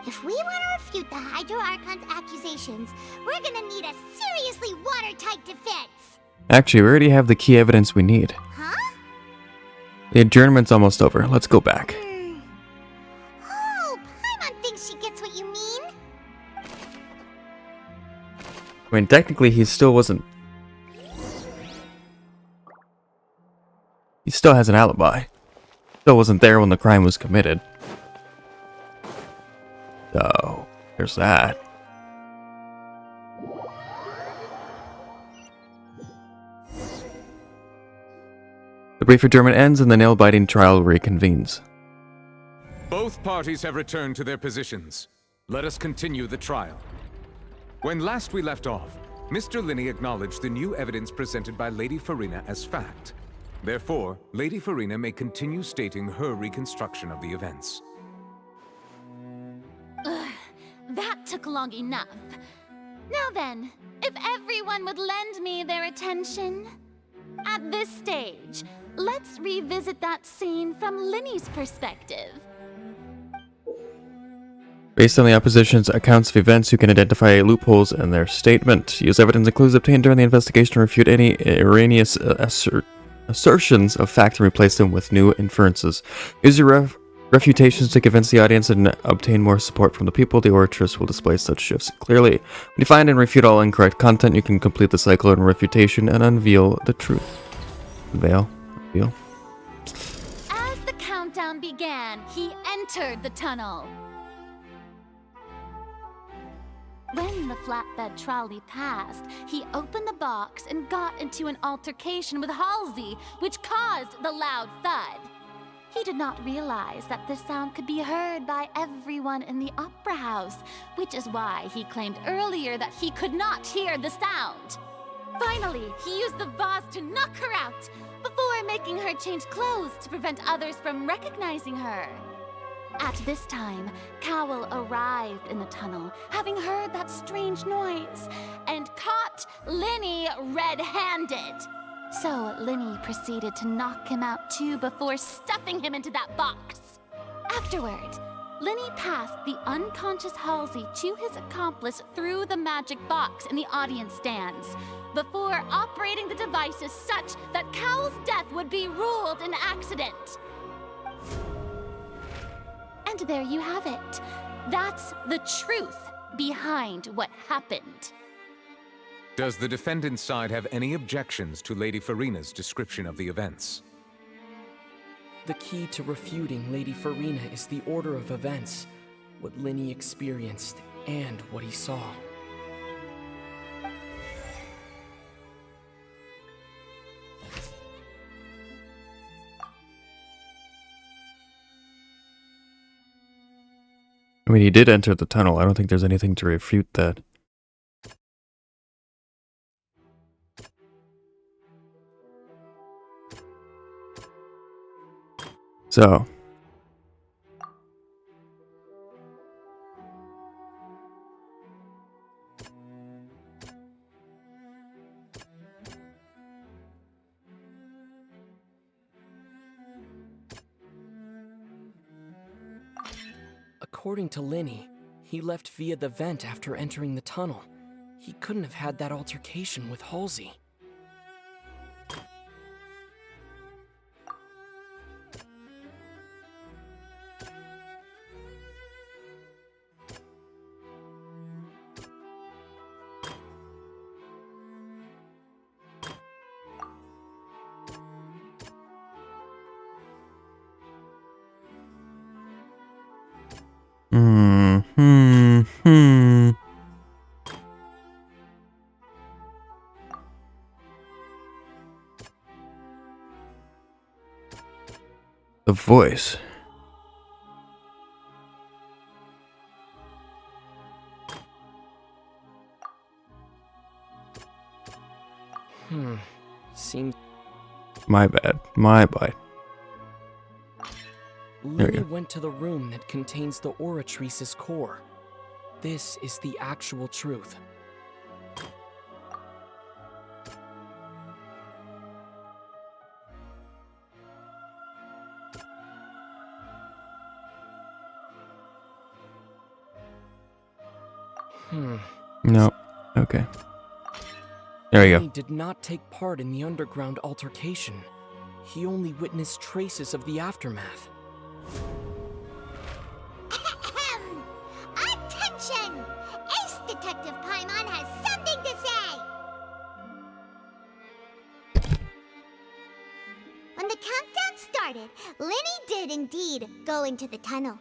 If we want to refute the Hydro Archon's accusations, we're gonna need a seriously watertight defense. Actually, we already have the key evidence we need. Huh? The adjournment's almost over. Let's go back. Oh, Paimon thinks she gets what you mean. I mean, technically, he still wasn't. He still has an alibi. Still wasn't there when the crime was committed. So, there's that. brief adjournment ends and the nail-biting trial reconvenes. Both parties have returned to their positions. Let us continue the trial. When last we left off, Mr. Lyney acknowledged the new evidence presented by Lady Farina as fact. Therefore, Lady Farina may continue stating her reconstruction of the events. Ugh, that took long enough. Now then, if everyone would lend me their attention. At this stage, let's revisit that scene from Lyney's perspective. Based on the opposition's accounts of events, you can identify loopholes in their statement. Use evidence and clues obtained during the investigation to refute any erroneous assertions of fact and replace them with new inferences. Use your refutations to convince the audience and obtain more support from the people. The oratress will display such shifts clearly. When you find and refute all incorrect content, you can complete the cycle of refutation and unveil the truth. Unveil. As the countdown began, he entered the tunnel. When the flatbed trolley passed, he opened the box and got into an altercation with Halsey, which caused the loud thud. He did not realize that this sound could be heard by everyone in the opera house, which is why he claimed earlier that he could not hear the sound. Finally, he used the vase to knock her out, before making her change clothes to prevent others from recognizing her. At this time, Cowell arrived in the tunnel, having heard that strange noise, and caught Lyney red-handed. So Lyney proceeded to knock him out too before stuffing him into that box. Afterward, Lyney passed the unconscious Halsey to his accomplice through the magic box in the audience stands, before operating the devices such that Cowell's death would be ruled an accident. And there you have it. That's the truth behind what happened. Does the defendant's side have any objections to Lady Farina's description of the events? The key to refuting Lady Farina is the order of events, what Lyney experienced, and what he saw. I mean, he did enter the tunnel. I don't think there's anything to refute that. So. According to Lyney, he left via the vent after entering the tunnel. He couldn't have had that altercation with Halsey. The voice. Seems... My bad. My bad. Lyney went to the room that contains the Oratrice's core. This is the actual truth. No. Okay. There you go. He did not take part in the underground altercation. He only witnessed traces of the aftermath. Attention! Ace Detective Paimon has something to say! When the countdown started, Lyney did indeed go into the tunnel.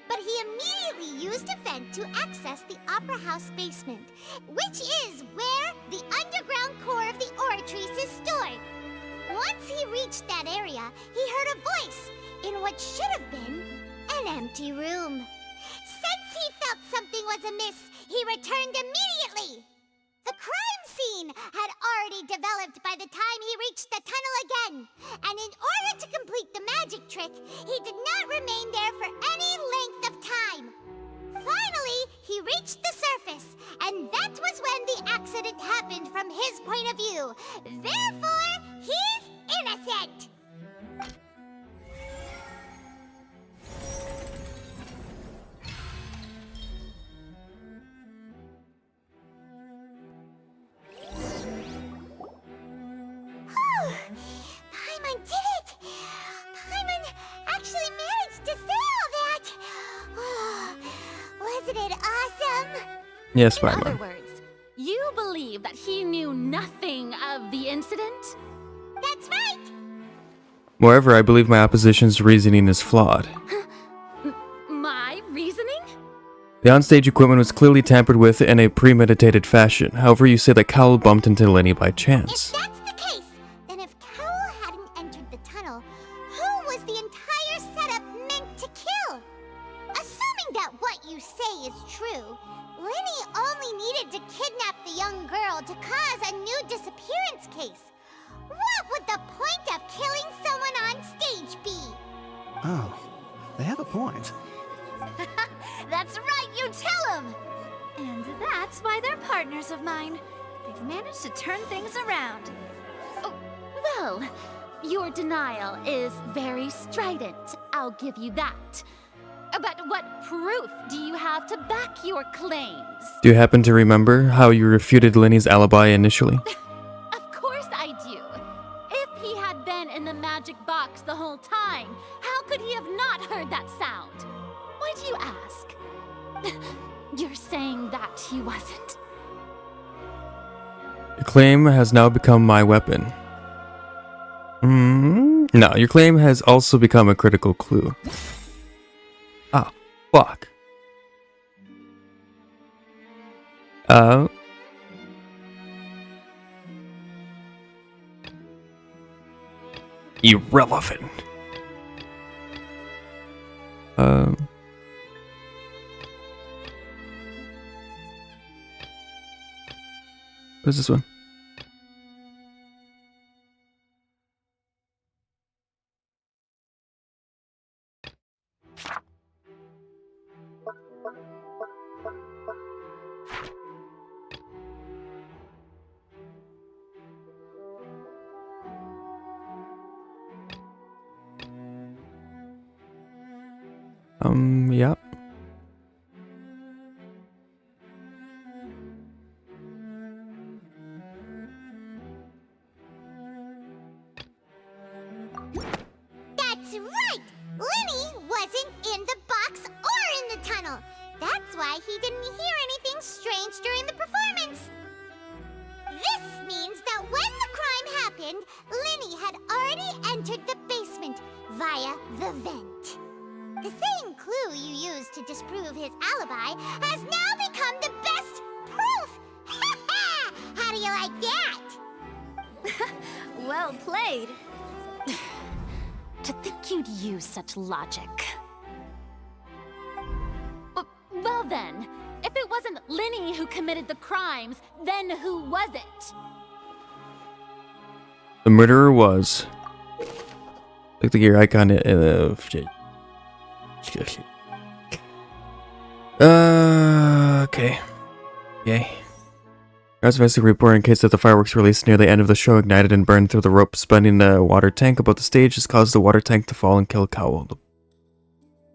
But he immediately used a vent to access the Opera House basement, which is where the underground core of the Oratrice is stored. Once he reached that area, he heard a voice in what should have been an empty room. Since he felt something was amiss, he returned immediately. The crime scene had already developed by the time he reached the tunnel again, and in order to complete the magic trick, he did not remain there for any length of time. Finally, he reached the surface, and that was when the accident happened from his point of view. Therefore, he's innocent! Paimon did it! Paimon actually managed to say all that! Wasn't it awesome? Yes, In other Paimon. words, you believe that he knew nothing of the incident? That's right! Moreover, I believe my opposition's reasoning is flawed. My reasoning? The onstage equipment was clearly tampered with in a premeditated fashion. However, you say that Cowell bumped into Lyney by chance. If that's the case, then if Cowell hadn't entered the tunnel, who was the entire setup meant to kill? Assuming that what you say is true, Lyney only needed to kidnap the young girl to cause a new disappearance case. What would the point of killing someone on stage be? Oh, they have a point. That's right, you tell him! And that's why they're partners of mine. They've managed to turn things around. Oh, well, your denial is very strident, I'll give you that. But what proof do you have to back your claims? Do you happen to remember how you refuted Lyney's alibi initially? Of course I do. If he had been in the magic box the whole time, how could he have not heard that sound? Why do you ask? You're saying that he wasn't? Your claim has now become my weapon. No, your claim has also become a critical clue. Ah, fuck. Irrelevant. What is this one? Yep. That's right! Lyney wasn't in the box or in the tunnel. That's why he didn't hear anything strange during the performance. This means that when the crime happened, Lyney had already entered the basement via the vent. The same clue you used to disprove his alibi has now become the best proof! How do you like that? Well played. To think you'd use such logic. Well then, if it wasn't Lyney who committed the crimes, then who was it? The murderer was. Click the gear icon of. Okay. Yay. Guards investigate report in case that the fireworks released near the end of the show ignited and burned through the rope suspending the water tank above the stage has caused the water tank to fall and kill Cowell. The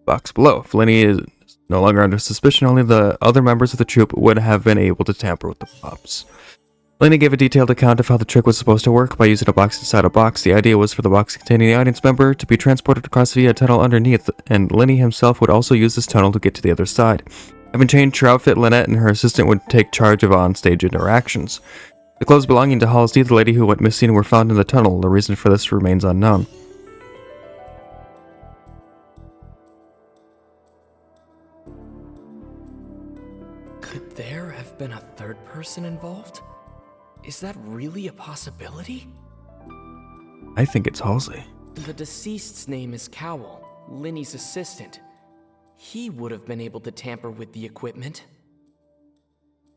box below. If Lyney is no longer under suspicion, only the other members of the troupe would have been able to tamper with the pops. Lyney gave a detailed account of how the trick was supposed to work by using a box inside a box. The idea was for the box containing the audience member to be transported across via a tunnel underneath, and Lyney himself would also use this tunnel to get to the other side. Having changed her outfit, Lynette and her assistant would take charge of on-stage interactions. The clothes belonging to Halsey, the lady who went missing, were found in the tunnel. The reason for this remains unknown. Could there have been a third person involved? Is that really a possibility? I think it's Halsey. The deceased's name is Cowell, Lyney's assistant. He would have been able to tamper with the equipment.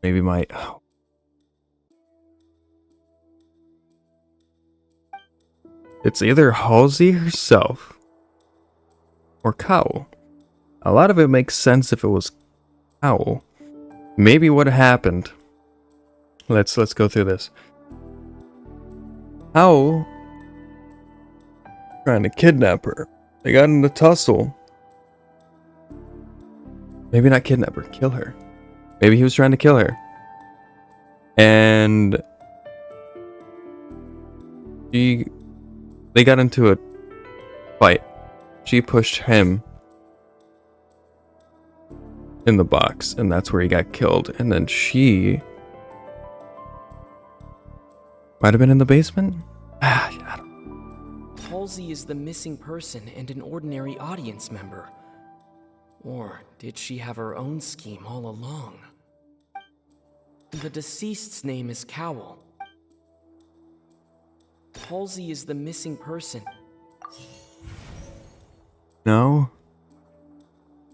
Maybe my... It's either Halsey herself or Cowell. A lot of it makes sense if it was Cowell. Maybe what happened. Let's go through this. Cowell trying to kidnap her. They got in a tussle. Maybe not kidnap her, kill her. Maybe he was trying to kill her. And they got into a fight. She pushed him in the box, and that's where he got killed. And then she might have been in the basement? Halsey is the missing person and an ordinary audience member. Or did she have her own scheme all along? The deceased's name is Cowell. Halsey is the missing person. No.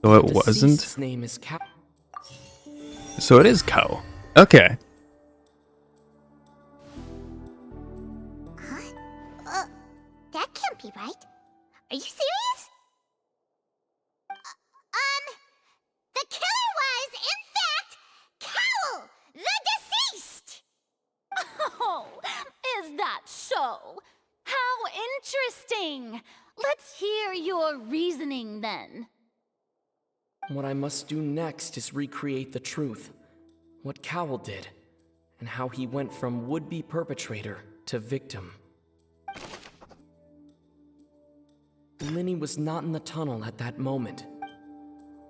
So it wasn't? The deceased's name is Cowell. So it is Cowell. Okay. That can't be right. Are you serious? The killer was, in fact, Cowell, the deceased! Oh, is that so? How interesting! Let's hear your reasoning then. What I must do next is recreate the truth. What Cowell did, and how he went from would-be perpetrator to victim. Lyney was not in the tunnel at that moment.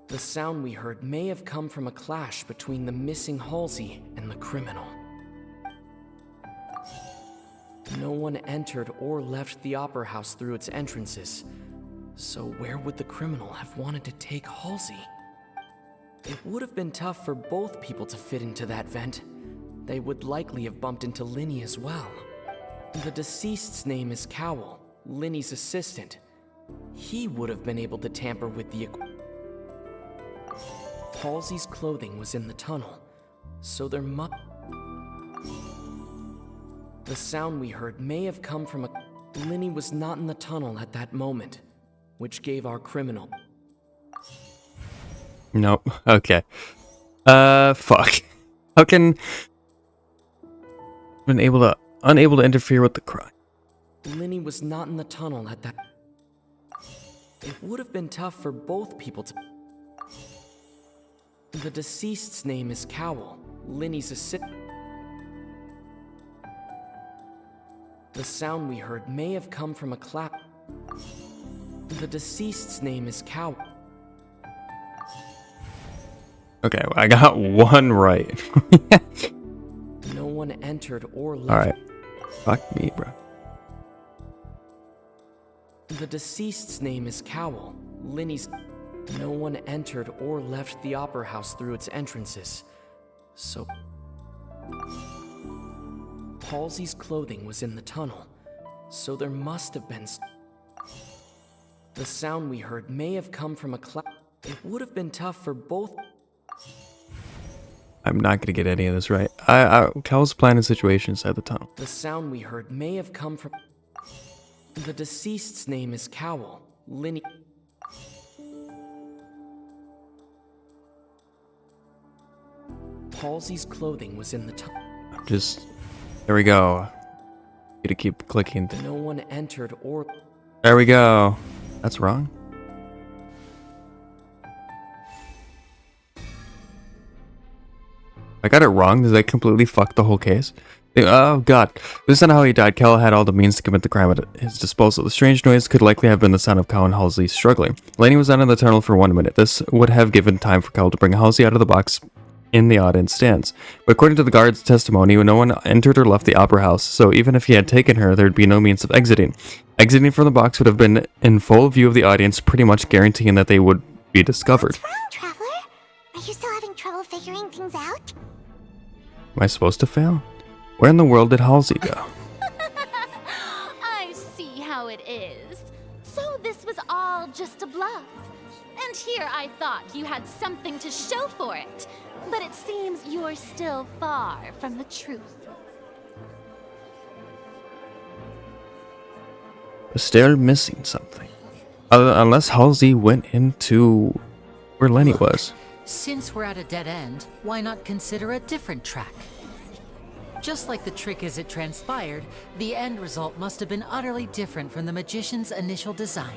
The sound we heard may have come from a clash between the missing Halsey and the criminal. No one entered or left the Opera House through its entrances, so where would the criminal have wanted to take Halsey? It would have been tough for both people to fit into that vent. They would likely have bumped into Lyney as well. The deceased's name is Cowell, Lyney's assistant. He would have been able to tamper with the Halsey's clothing was in the tunnel, so there must... The sound we heard may have come from a... Lyney was not in the tunnel at that moment, which gave our criminal... Nope. Okay. Fuck. How can... unable to interfere with the crime? Lyney was not in the tunnel at that... It would have been tough for both people to... The deceased's name is Cowell, Lyney's assistant. The sound we heard may have come from a clap. The deceased's name is Cowell. Okay, well, I got one right. No one entered or left. Alright. Fuck me, bro. The deceased's name is Cowell, Lyney's... No one entered or left the Opera House through its entrances, so... Halsey's clothing was in the tunnel, so there must have been... The sound we heard may have come from a cloud. It would have been tough for both... I'm not gonna get any of this right. Cal's plan and situation inside the tunnel. The sound we heard may have come from... The deceased's name is Cowell, Lyney... Halsey's clothing was in the tunnel. There we go. Need to keep clicking. No one entered or... There we go. That's wrong. I got it wrong. Does that completely fuck the whole case? Oh god. This is not how he died. Cal had all the means to commit the crime at his disposal. The strange noise could likely have been the sound of Cal and Halsey struggling. Lyney was out in the tunnel for 1 minute. This would have given time for Cal to bring Halsey out of the box in the audience stands. But according to the guard's testimony, no one entered or left the Opera House, so even if he had taken her, there'd be no means of exiting. Exiting from the box would have been in full view of the audience, pretty much guaranteeing that they would be discovered. What's wrong, Traveler? Are you still having trouble figuring things out? Am I supposed to fail? Where in the world did Halsey go? I see. it is. So this was all just a bluff. And here I thought you had something to show for it. But it seems you're still far from the truth. Still missing something. Unless Halsey went into where Lyney was. Since we're at a dead end, why not consider a different track? Just like the trick as it transpired, the end result must have been utterly different from the magician's initial design.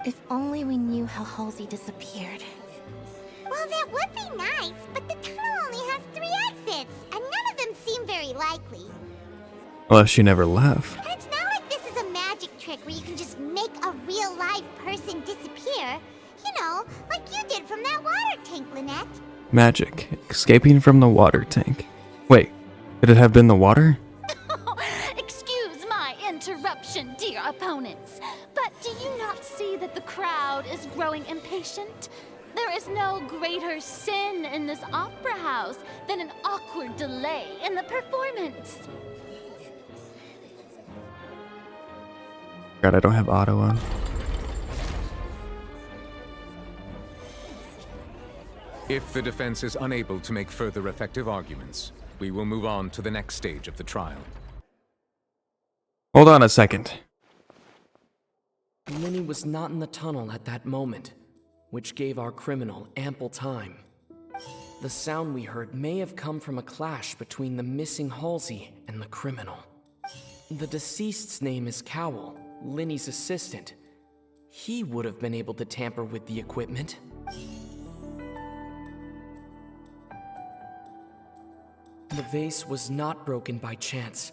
If only we knew how Halsey disappeared. Well, that would be nice, but the tunnel only has 3 exits, and none of them seem very likely. Unless she never left. And it's not like this is a magic trick where you can just make a real-life person disappear. You know, like you did from that water tank, Lynette. Magic. Escaping from the water tank. Wait, could it have been the water? Excuse my interruption, dear opponents, but do you not see that the crowd is growing impatient? There is no greater sin in this opera house than an awkward delay in the performance. God, I don't have auto on. If the defense is unable to make further effective arguments, we will move on to the next stage of the trial. Hold on a second. Lyney was not in the tunnel at that moment, which gave our criminal ample time. The sound we heard may have come from a clash between the missing Halsey and the criminal. The deceased's name is Cowell, Lyney's assistant. He would have been able to tamper with the equipment. The vase was not broken by chance.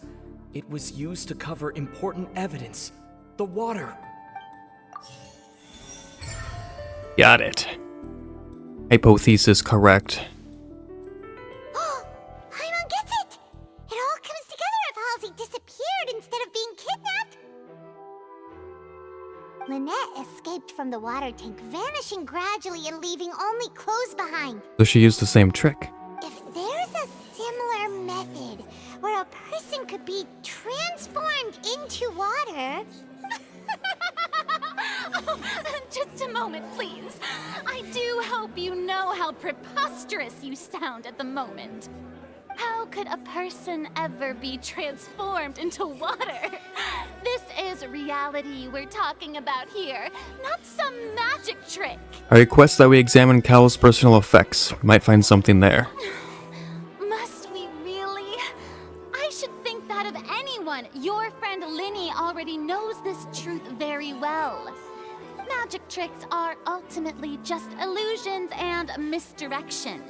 It was used to cover important evidence. The water. Got it. Hypothesis correct. Paimon gets it! It all comes together if Halsey disappeared instead of being kidnapped. Lynette escaped from the water tank, vanishing gradually and leaving only clothes behind. So she used the same trick. If there's a similar method where a person could be transformed into water... Oh, just a moment, please. I do hope you know how preposterous you sound at the moment. How could a person ever be transformed into water? This is reality we're talking about here, not some magic trick. I request that we examine Cowell's personal effects. We might find something there. Must we really? I should think that of anyone. Your friend Lyney already knows this truth very well. Magic tricks are ultimately just illusions and misdirection.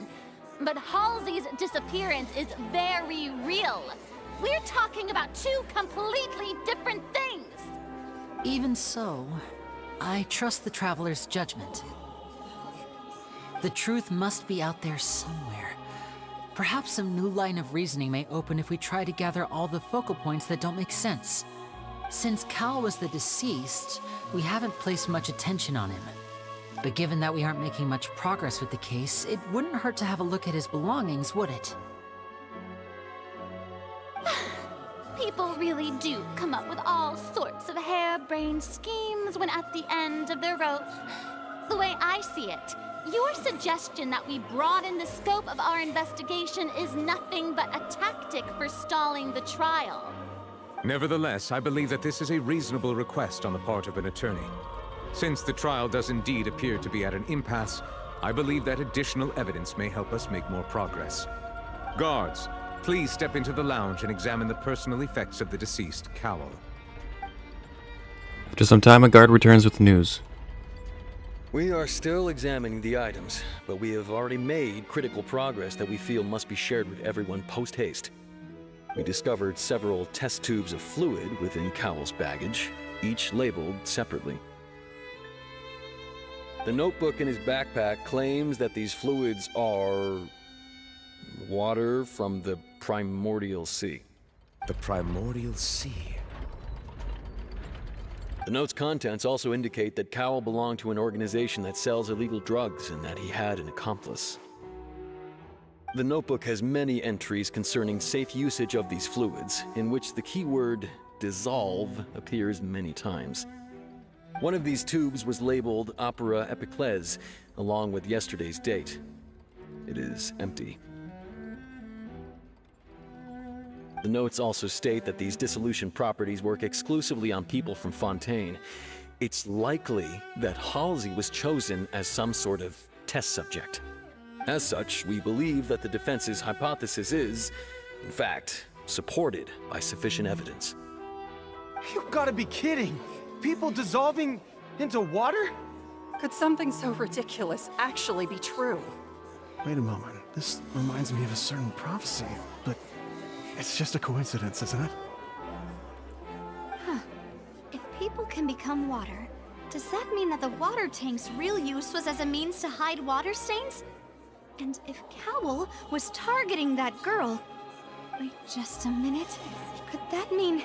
But Halsey's disappearance is very real. We're talking about 2 completely different things. Even so, I trust the traveler's judgment. The truth must be out there somewhere. Perhaps some new line of reasoning may open if we try to gather all the focal points that don't make sense. Since Cal was the deceased, we haven't placed much attention on him. But given that we aren't making much progress with the case, it wouldn't hurt to have a look at his belongings, would it? People really do come up with all sorts of harebrained schemes when at the end of their rope. The way I see it, your suggestion that we broaden the scope of our investigation is nothing but a tactic for stalling the trial. Nevertheless, I believe that this is a reasonable request on the part of an attorney. Since the trial does indeed appear to be at an impasse, I believe that additional evidence may help us make more progress. Guards, please step into the lounge and examine the personal effects of the deceased Cowell. After some time, a guard returns with news. We are still examining the items, but we have already made critical progress that we feel must be shared with everyone post-haste. We discovered several test tubes of fluid within Cowell's baggage, each labeled separately. The notebook in his backpack claims that these fluids are water from the primordial sea. The primordial sea? The note's contents also indicate that Cowell belonged to an organization that sells illegal drugs and that he had an accomplice. The notebook has many entries concerning safe usage of these fluids, in which the keyword dissolve appears many times. One of these tubes was labeled Opera Epiclese, along with yesterday's date. It is empty. The notes also state that these dissolution properties work exclusively on people from Fontaine. It's likely that Halsey was chosen as some sort of test subject. As such, we believe that the defense's hypothesis is, in fact, supported by sufficient evidence. You've got to be kidding! People dissolving into water? Could something so ridiculous actually be true? Wait a moment. This reminds me of a certain prophecy, but it's just a coincidence, isn't it? Huh. If people can become water, does that mean that the water tank's real use was as a means to hide water stains? And if Cowell was targeting that girl... Wait just a minute. Could that mean...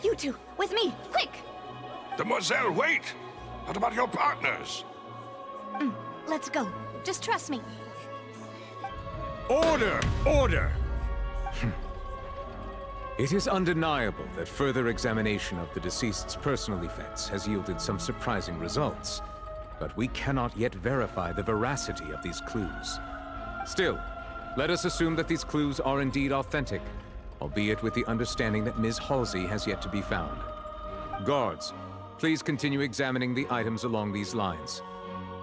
You two, with me, quick! Demoiselle, wait! What about your partners? Let's go. Just trust me. Order! Order! It is undeniable that further examination of the deceased's personal effects has yielded some surprising results, but we cannot yet verify the veracity of these clues. Still, let us assume that these clues are indeed authentic, albeit with the understanding that Ms. Halsey has yet to be found. Guards, please continue examining the items along these lines.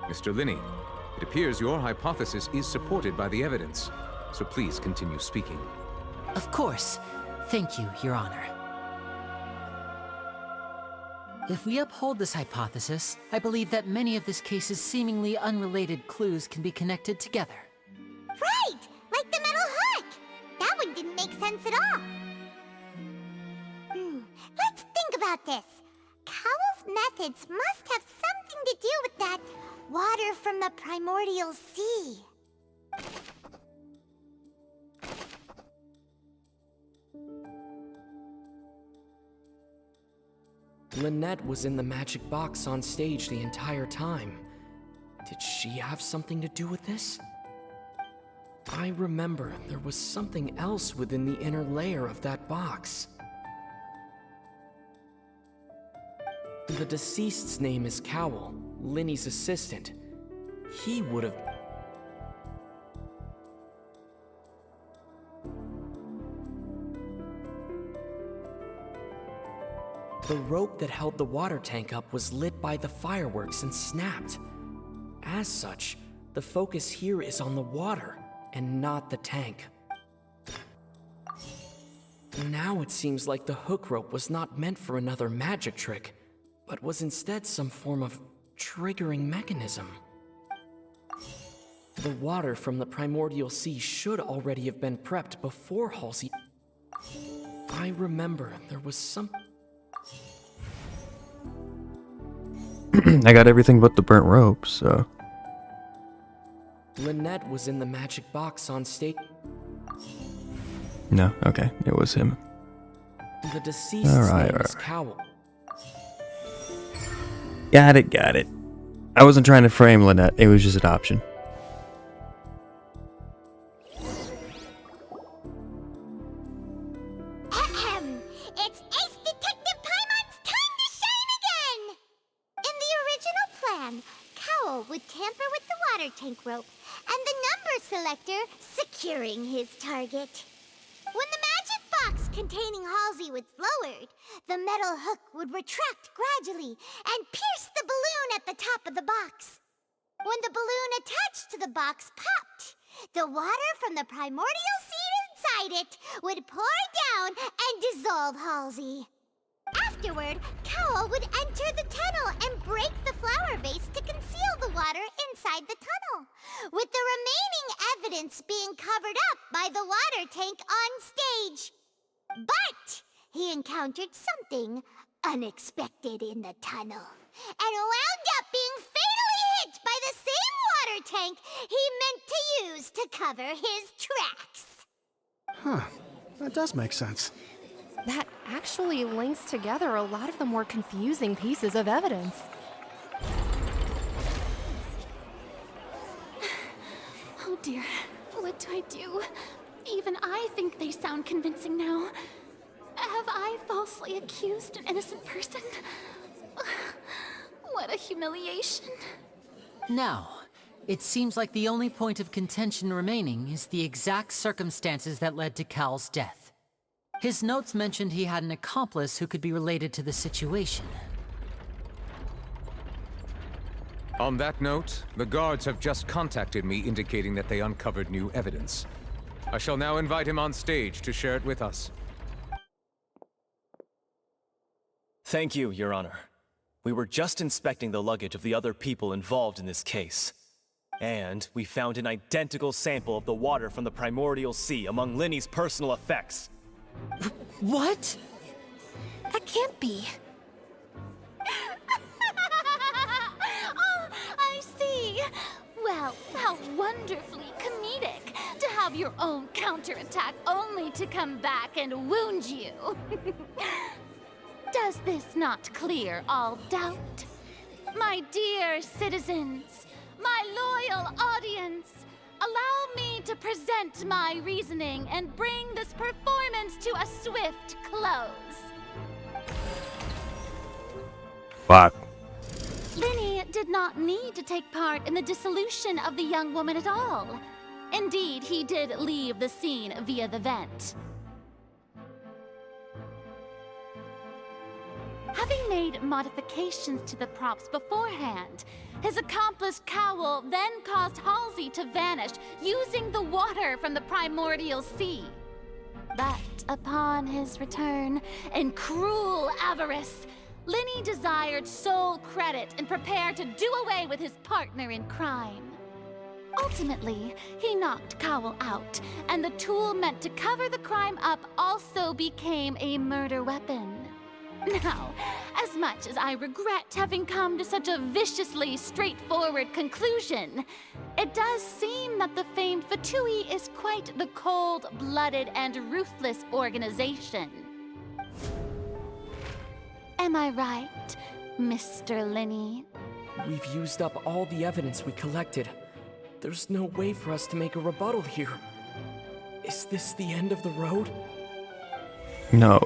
Mr. Lyney, it appears your hypothesis is supported by the evidence, so please continue speaking. Of course. Thank you, Your Honor. If we uphold this hypothesis, I believe that many of this case's seemingly unrelated clues can be connected together. Right! Like the metal hook! That one didn't make sense at all. Let's think about this. Cowell's methods must have something to do with that water from the primordial sea. Lynette was in the magic box on stage the entire time. Did she have something to do with this? I remember there was something else within the inner layer of that box. The deceased's name is Cowell, Lyney's assistant. He would have... The rope that held the water tank up was lit by the fireworks and snapped. As such, the focus here is on the water and not the tank. Now it seems like the hook rope was not meant for another magic trick, but was instead some form of triggering mechanism. The water from the primordial sea should already have been prepped before Halsey... I remember there was some... I got everything but the burnt rope, so... Lynette was in the magic box on stage. No, okay, it was him. The deceased's name is Alright. Cowell. Got it. I wasn't trying to frame Lynette, it was just an option. It's Ace Detective Paimon's time to shine again! In the original plan, Cowell would tamper with the water tank rope and the number selector securing his target. When the magic box containing Halsey was lowered, the metal hook would retract gradually and pierce the balloon at the top of the box. When the balloon attached to the box popped, the water from the primordial seed inside it would pour down and dissolve Halsey. Afterward, Cowell would enter the tunnel and break the flower vase to conceal the water inside the tunnel, with the remaining evidence being covered up by the water tank on stage. But he encountered something unexpected in the tunnel and wound up being fatally hit by the same water tank he meant to use to cover his tracks. Huh. That does make sense. That actually links together a lot of the more confusing pieces of evidence. Oh dear, what do I do? Even I think they sound convincing now. Have I falsely accused an innocent person? What a humiliation. Now, it seems like the only point of contention remaining is the exact circumstances that led to Cal's death. His notes mentioned he had an accomplice who could be related to the situation. On that note, the guards have just contacted me indicating that they uncovered new evidence. I shall now invite him on stage to share it with us. Thank you, Your Honor. We were just inspecting the luggage of the other people involved in this case. And we found an identical sample of the water from the primordial sea among Lyney's personal effects. What? That can't be. Oh, I see. Well, how wonderfully comedic to have your own counterattack only to come back and wound you. Does this not clear all doubt? My dear citizens, my loyal audience, allow me to present my reasoning and bring this performance to a swift close. Fuck. Lyney did not need to take part in the dissolution of the young woman at all. Indeed, he did leave the scene via the vent. Having made modifications to the props beforehand, his accomplice Cowell then caused Halsey to vanish using the water from the primordial sea. But upon his return, in cruel avarice, Lyney desired sole credit and prepared to do away with his partner in crime. Ultimately, he knocked Cowell out, and the tool meant to cover the crime up also became a murder weapon. Now, as much as I regret having come to such a viciously straightforward conclusion, it does seem that the famed Fatui is quite the cold-blooded and ruthless organization. Am I right, Mr. Lyney? We've used up all the evidence we collected. There's no way for us to make a rebuttal here. Is this the end of the road? No,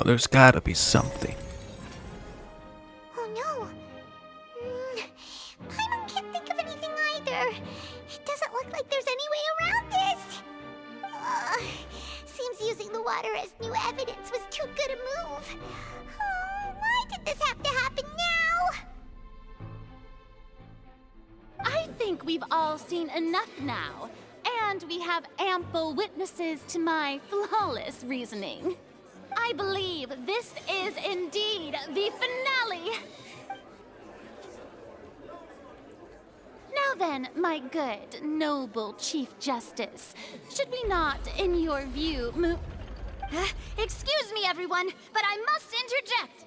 there's gotta be something. Oh no. Paimon can't think of anything either. It doesn't look like there's any way around this. Seems using the water as new evidence was too good a move. Why did this have to happen now? I think we've all seen enough now, and we have ample witnesses to my flawless reasoning. I believe this is indeed the finale. Now then, my good, noble Chief Justice, should we not, in your view, move... Excuse me, everyone, but I must interject.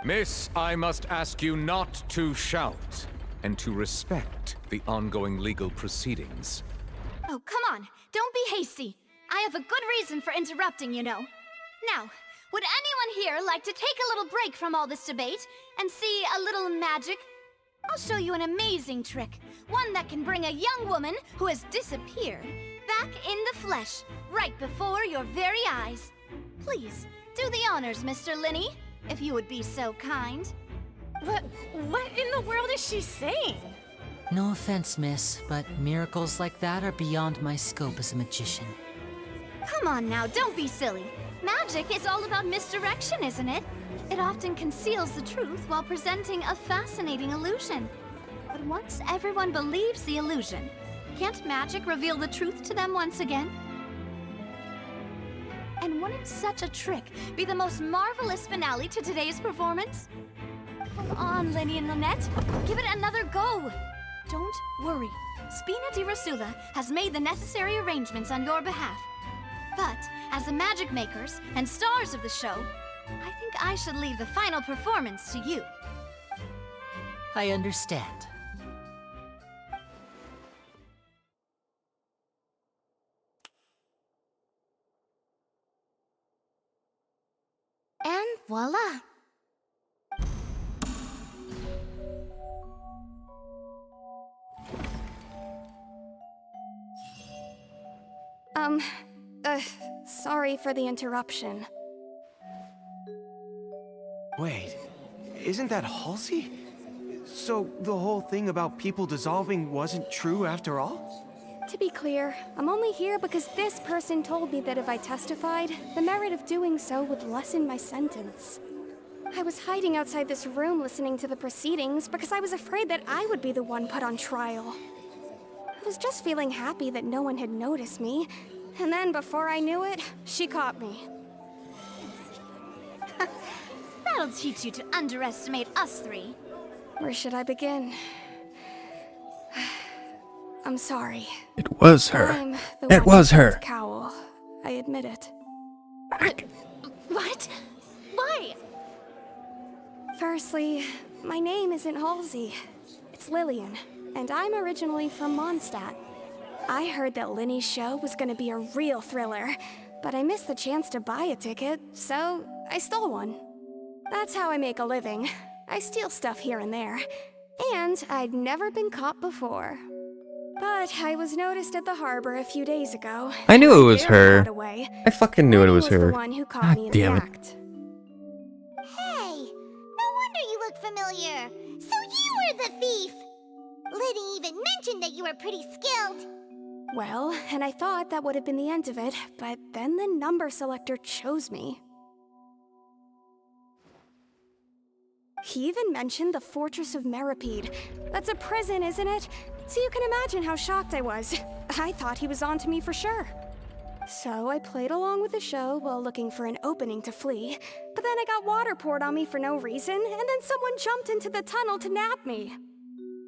Miss, I must ask you not to shout, and to respect the ongoing legal proceedings. Oh, come on. Don't be hasty. I have a good reason for interrupting, you know. Now, would anyone here like to take a little break from all this debate and see a little magic? I'll show you an amazing trick. One that can bring a young woman who has disappeared back in the flesh, right before your very eyes. Please, do the honors, Mr. Lyney, if you would be so kind. What in the world is she saying? No offense, miss, but miracles like that are beyond my scope as a magician. Come on now, don't be silly. Magic is all about misdirection, isn't it? It often conceals the truth while presenting a fascinating illusion. But once everyone believes the illusion, can't magic reveal the truth to them once again? And wouldn't such a trick be the most marvelous finale to today's performance? Come on, Lyney and Lynette, give it another go. Don't worry, Spina di Rasula has made the necessary arrangements on your behalf. But as the magic makers and stars of the show, I think I should leave the final performance to you. I understand. And voila! Sorry for the interruption. Wait, isn't that Halsey? So the whole thing about people dissolving wasn't true after all? To be clear, I'm only here because this person told me that if I testified, the merit of doing so would lessen my sentence. I was hiding outside this room listening to the proceedings because I was afraid that I would be the one put on trial. I was just feeling happy that no one had noticed me, and then before I knew it, she caught me. That'll teach you to underestimate us three. Where should I begin? I'm sorry. It was her. I'm the It one was who her. killed Cowl. I admit it. What? Why? Firstly, my name isn't Halsey. It's Lillian, and I'm originally from Mondstadt. I heard that Lyney's show was gonna be a real thriller, but I missed the chance to buy a ticket, so I stole one. That's how I make a living. I steal stuff here and there, and I'd never been caught before. But I was noticed at the harbor a few days ago. I knew it was barely her. got away. I fucking knew it was Lyney her. the one who caught God me in damn the it. act. Hey, no wonder you look familiar. So you were the thief. Lyney even mentioned that you were pretty skilled. Well, and I thought that would have been the end of it, but then the number selector chose me. He even mentioned the Fortress of Meripede. That's a prison, isn't it? So you can imagine how shocked I was. I thought he was onto me for sure. So I played along with the show while looking for an opening to flee, but then I got water poured on me for no reason, and then someone jumped into the tunnel to nab me.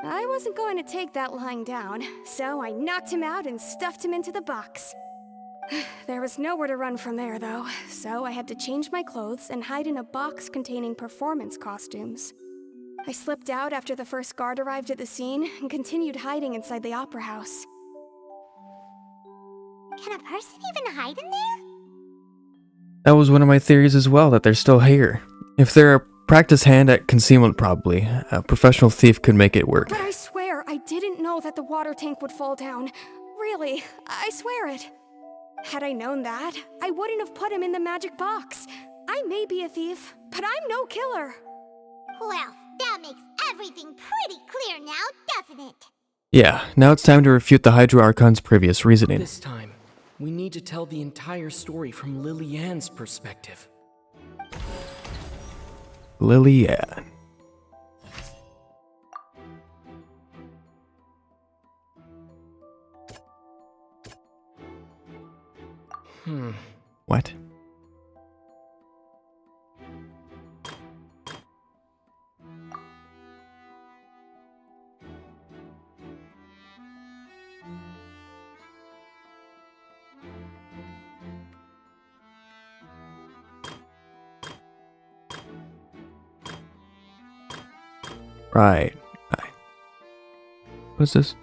I wasn't going to take that lying down, so I knocked him out and stuffed him into the box. There was nowhere to run from there, though, so I had to change my clothes and hide in a box containing performance costumes. I slipped out after the first guard arrived at the scene and continued hiding inside the opera house. Can a person even hide in there? That was one of my theories as well, that they're still here. If they're a practice hand at concealment, probably. A professional thief could make it work. But I swear, I didn't know that the water tank would fall down. Really, I swear it. Had I known that, I wouldn't have put him in the magic box. I may be a thief, but I'm no killer. Well, that makes everything pretty clear now, doesn't it? Yeah, now it's time to refute the Hydra Archon's previous reasoning. This time, we need to tell the entire story from Lily-Ann's perspective. Lily-Ann. What? Right. What's this?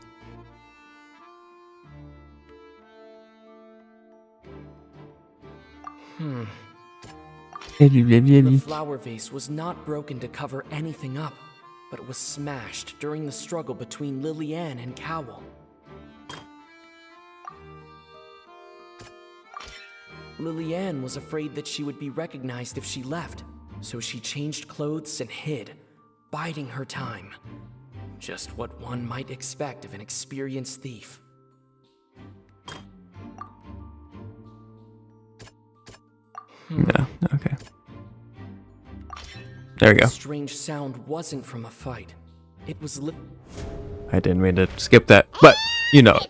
The flower vase was not broken to cover anything up, but was smashed during the struggle between Lily-Ann and Cowl. Lily-Ann was afraid that she would be recognized if she left, so she changed clothes and hid, biding her time. Just what one might expect of an experienced thief. No, okay. There we go. The strange sound wasn't from a fight. It was I didn't mean to skip that, but you know.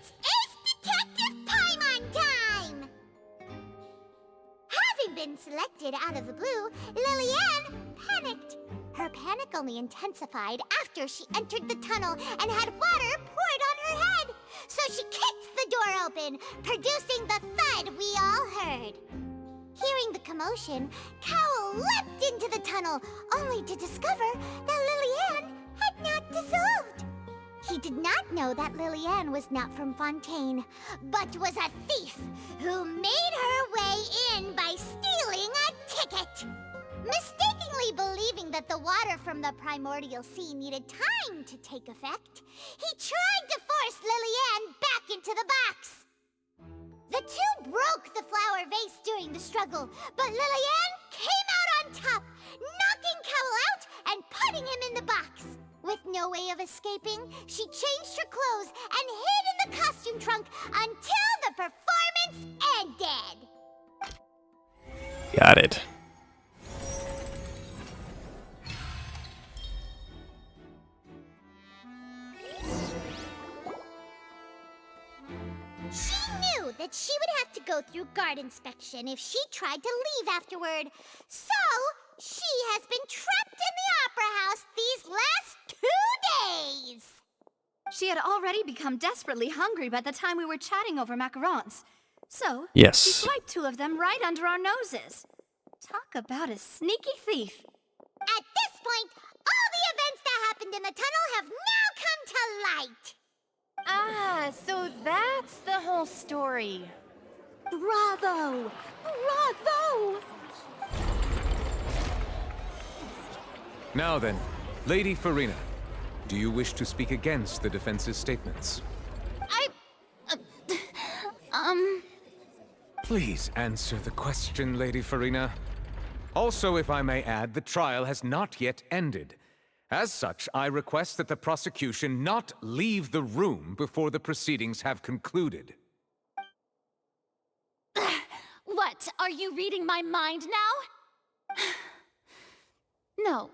Having been selected out of the blue, Lily-Ann panicked. Her panic only intensified after she entered the tunnel and had water poured on her head. So she kicked the door open, producing the thud we all heard. Hearing the commotion, Cowl leapt into the tunnel, only to discover that Lily-Ann had not dissolved. He did not know that Lily-Ann was not from Fontaine, but was a thief who made her way in by stealing a ticket. Mistakenly believing that the water from the primordial sea needed time to take effect, he tried to force Lily-Ann back into the box. The two broke the flower vase during the struggle, but Lily-Ann came out on top, knocking putting him in the box. With no way of escaping, she changed her clothes and hid in the costume trunk until the performance ended. Got it. She knew that she would have to go through guard inspection if she tried to leave afterward. So, she has been trapped in the Opera House these last 2 days. She had already become desperately hungry by the time we were chatting over macarons. So, Yes. she swiped 2 of them right under our noses. Talk about a sneaky thief. At this point, all the events that happened in the tunnel have now come to light. Ah, so that's the whole story. Bravo! Bravo! Now then, Lady Farina, do you wish to speak against the defense's statements? Please answer the question, Lady Farina. Also, if I may add, the trial has not yet ended. As such, I request that the prosecution not leave the room before the proceedings have concluded. What? Are you reading my mind now? No,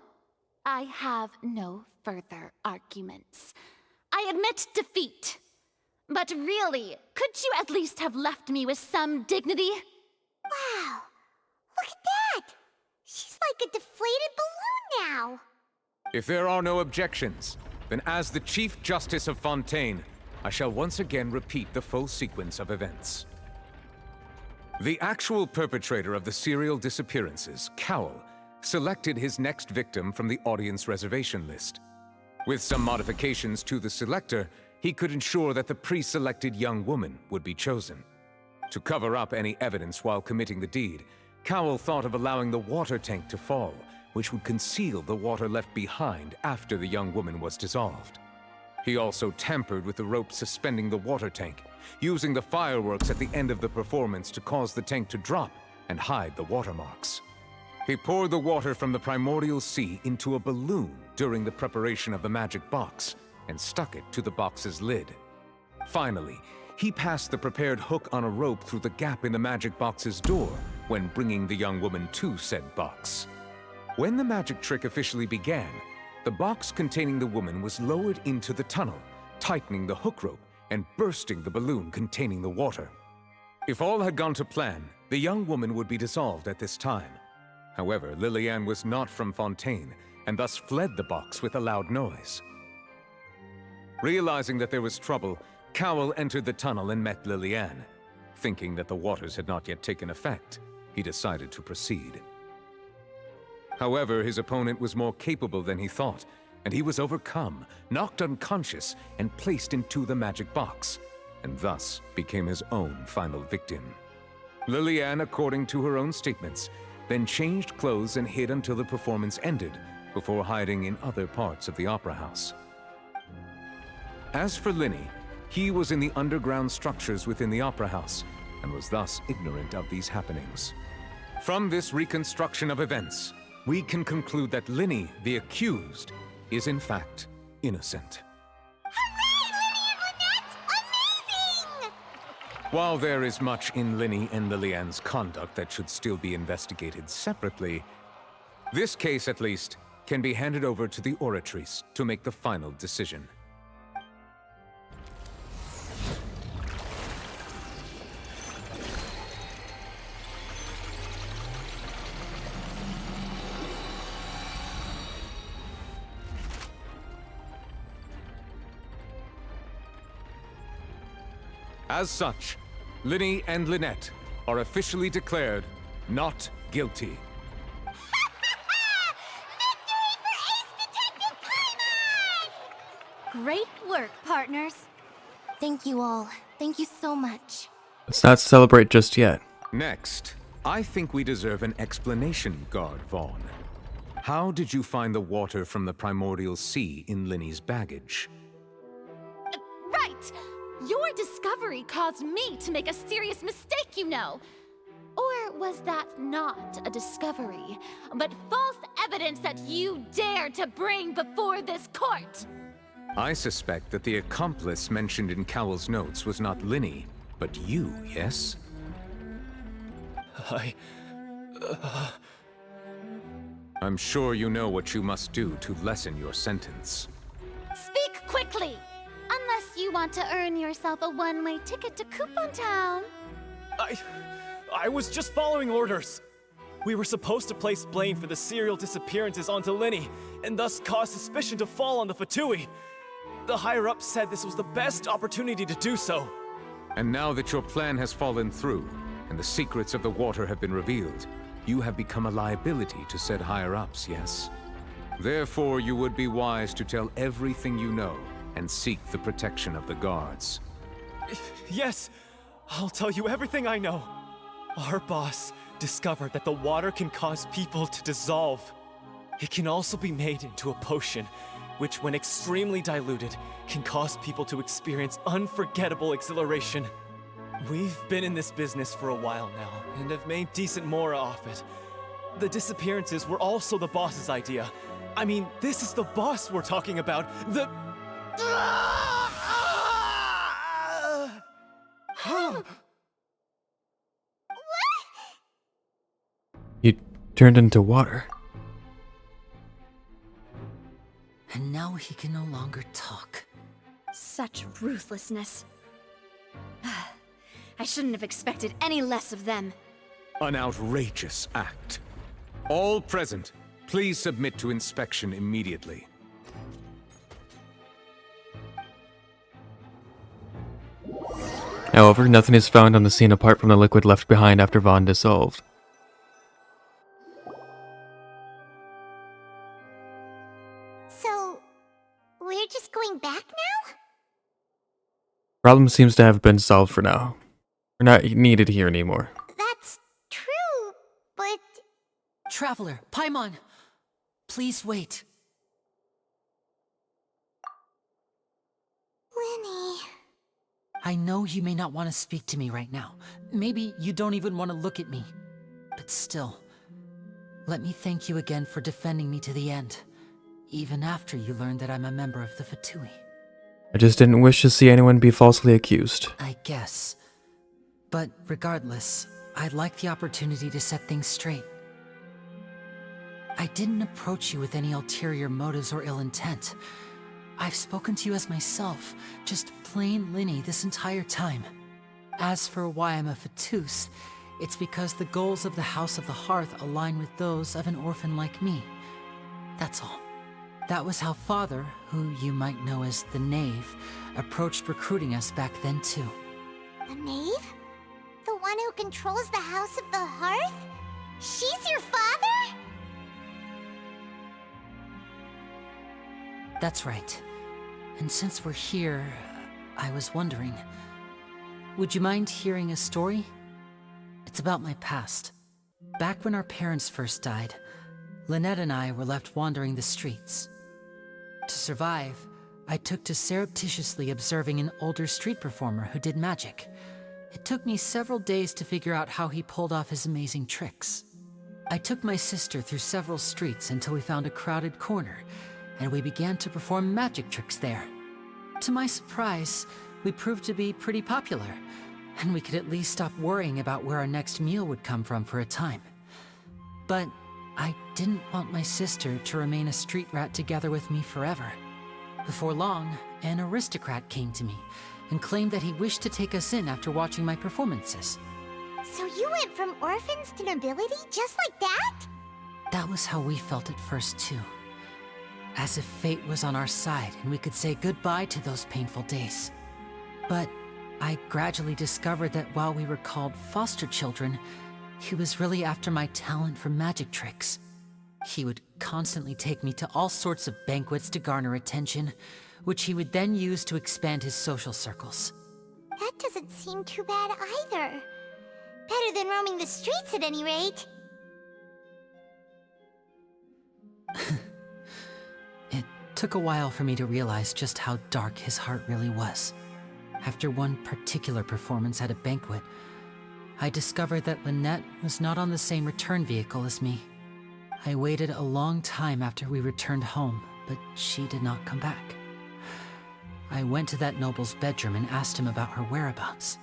I have no further arguments. I admit defeat. But really, could you at least have left me with some dignity? Wow, look at that! She's like a deflated balloon now. If there are no objections, then as the Chief Justice of Fontaine, I shall once again repeat the full sequence of events. The actual perpetrator of the serial disappearances, Cowell, selected his next victim from the audience reservation list. With some modifications to the selector, he could ensure that the pre-selected young woman would be chosen. To cover up any evidence while committing the deed, Cowell thought of allowing the water tank to fall, which would conceal the water left behind after the young woman was dissolved. He also tampered with the rope suspending the water tank, using the fireworks at the end of the performance to cause the tank to drop and hide the watermarks. He poured the water from the primordial sea into a balloon during the preparation of the magic box and stuck it to the box's lid. Finally, he passed the prepared hook on a rope through the gap in the magic box's door when bringing the young woman to said box. When the magic trick officially began, the box containing the woman was lowered into the tunnel, tightening the hook rope and bursting the balloon containing the water. If all had gone to plan, the young woman would be dissolved at this time. However, Lillian was not from Fontaine and thus fled the box with a loud noise. Realizing that there was trouble, Cowell entered the tunnel and met Lillian. Thinking that the waters had not yet taken effect, he decided to proceed. However, his opponent was more capable than he thought, and he was overcome, knocked unconscious, and placed into the magic box, and thus became his own final victim. Lillian, according to her own statements, then changed clothes and hid until the performance ended, before hiding in other parts of the opera house. As for Lyney, he was in the underground structures within the opera house, and was thus ignorant of these happenings. From this reconstruction of events, we can conclude that Lyney, the accused, is in fact innocent. While there is much in Lyney and Lillian's conduct that should still be investigated separately, this case, at least, can be handed over to the Oratrice to make the final decision. As such, Lyney and Lynette are officially declared not guilty. Great work, partners. Thank you all. Thank you so much. Let's not celebrate just yet. Next, I think we deserve an explanation, Guard Vaughn. How did you find the water from the primordial sea in Lyney's baggage? Right! Your discovery caused me to make a serious mistake, you know. Or was that not a discovery, but false evidence that you dare to bring before this court? I suspect that the accomplice mentioned in Cowell's notes was not Lyney, but you, yes? I'm sure you know what you must do to lessen your sentence. Speak quickly! Unless you want to earn yourself a one-way ticket to Coupon Town. I was just following orders. We were supposed to place blame for the serial disappearances onto Lyney, and thus cause suspicion to fall on the Fatui. The higher-ups said this was the best opportunity to do so. And now that your plan has fallen through, and the secrets of the water have been revealed, you have become a liability to said higher-ups, yes? Therefore, you would be wise to tell everything you know, and seek the protection of the guards. Yes, I'll tell you everything I know. Our boss discovered that the water can cause people to dissolve. It can also be made into a potion, which when extremely diluted, can cause people to experience unforgettable exhilaration. We've been in this business for a while now, and have made decent mora off it. The disappearances were also the boss's idea. I mean, this is the boss we're talking about. The... You turned into water. And now he can no longer talk. Such ruthlessness. I shouldn't have expected any less of them. An outrageous act. All present, please submit to inspection immediately. However, nothing is found on the scene apart from the liquid left behind after Vaughn dissolved. So, we're just going back now? Problem seems to have been solved for now. We're not needed here anymore. That's true, but... Traveler, Paimon! Please wait. Lyney... I know you may not want to speak to me right now. Maybe you don't even want to look at me. But still, let me thank you again for defending me to the end, even after you learned that I'm a member of the Fatui. I just didn't wish to see anyone be falsely accused. I guess. But regardless, I'd like the opportunity to set things straight. I didn't approach you with any ulterior motives or ill intent. I've spoken to you as myself, just plain Lyney this entire time. As for why I'm a Fatus, it's because the goals of the House of the Hearth align with those of an orphan like me. That's all. That was how Father, who you might know as the Knave, approached recruiting us back then too. The Knave? The one who controls the House of the Hearth? She's your father? That's right. And since we're here, I was wondering, would you mind hearing a story? It's about my past. Back when our parents first died, Lynette and I were left wandering the streets. To survive, I took to surreptitiously observing an older street performer who did magic. It took me several days to figure out how he pulled off his amazing tricks. I took my sister through several streets until we found a crowded corner, and we began to perform magic tricks there. To my surprise, we proved to be pretty popular, and we could at least stop worrying about where our next meal would come from for a time. But I didn't want my sister to remain a street rat together with me forever. Before long, an aristocrat came to me and claimed that he wished to take us in after watching my performances. So you went from orphans to nobility just like that? That was how we felt at first too. As if fate was on our side and we could say goodbye to those painful days. But I gradually discovered that while we were called foster children, he was really after my talent for magic tricks. He would constantly take me to all sorts of banquets to garner attention, which he would then use to expand his social circles. That doesn't seem too bad either. Better than roaming the streets at any rate. It took a while for me to realize just how dark his heart really was. After one particular performance at a banquet, I discovered that Lynette was not on the same return vehicle as me. I waited a long time after we returned home, but she did not come back. I went to that noble's bedroom and asked him about her whereabouts.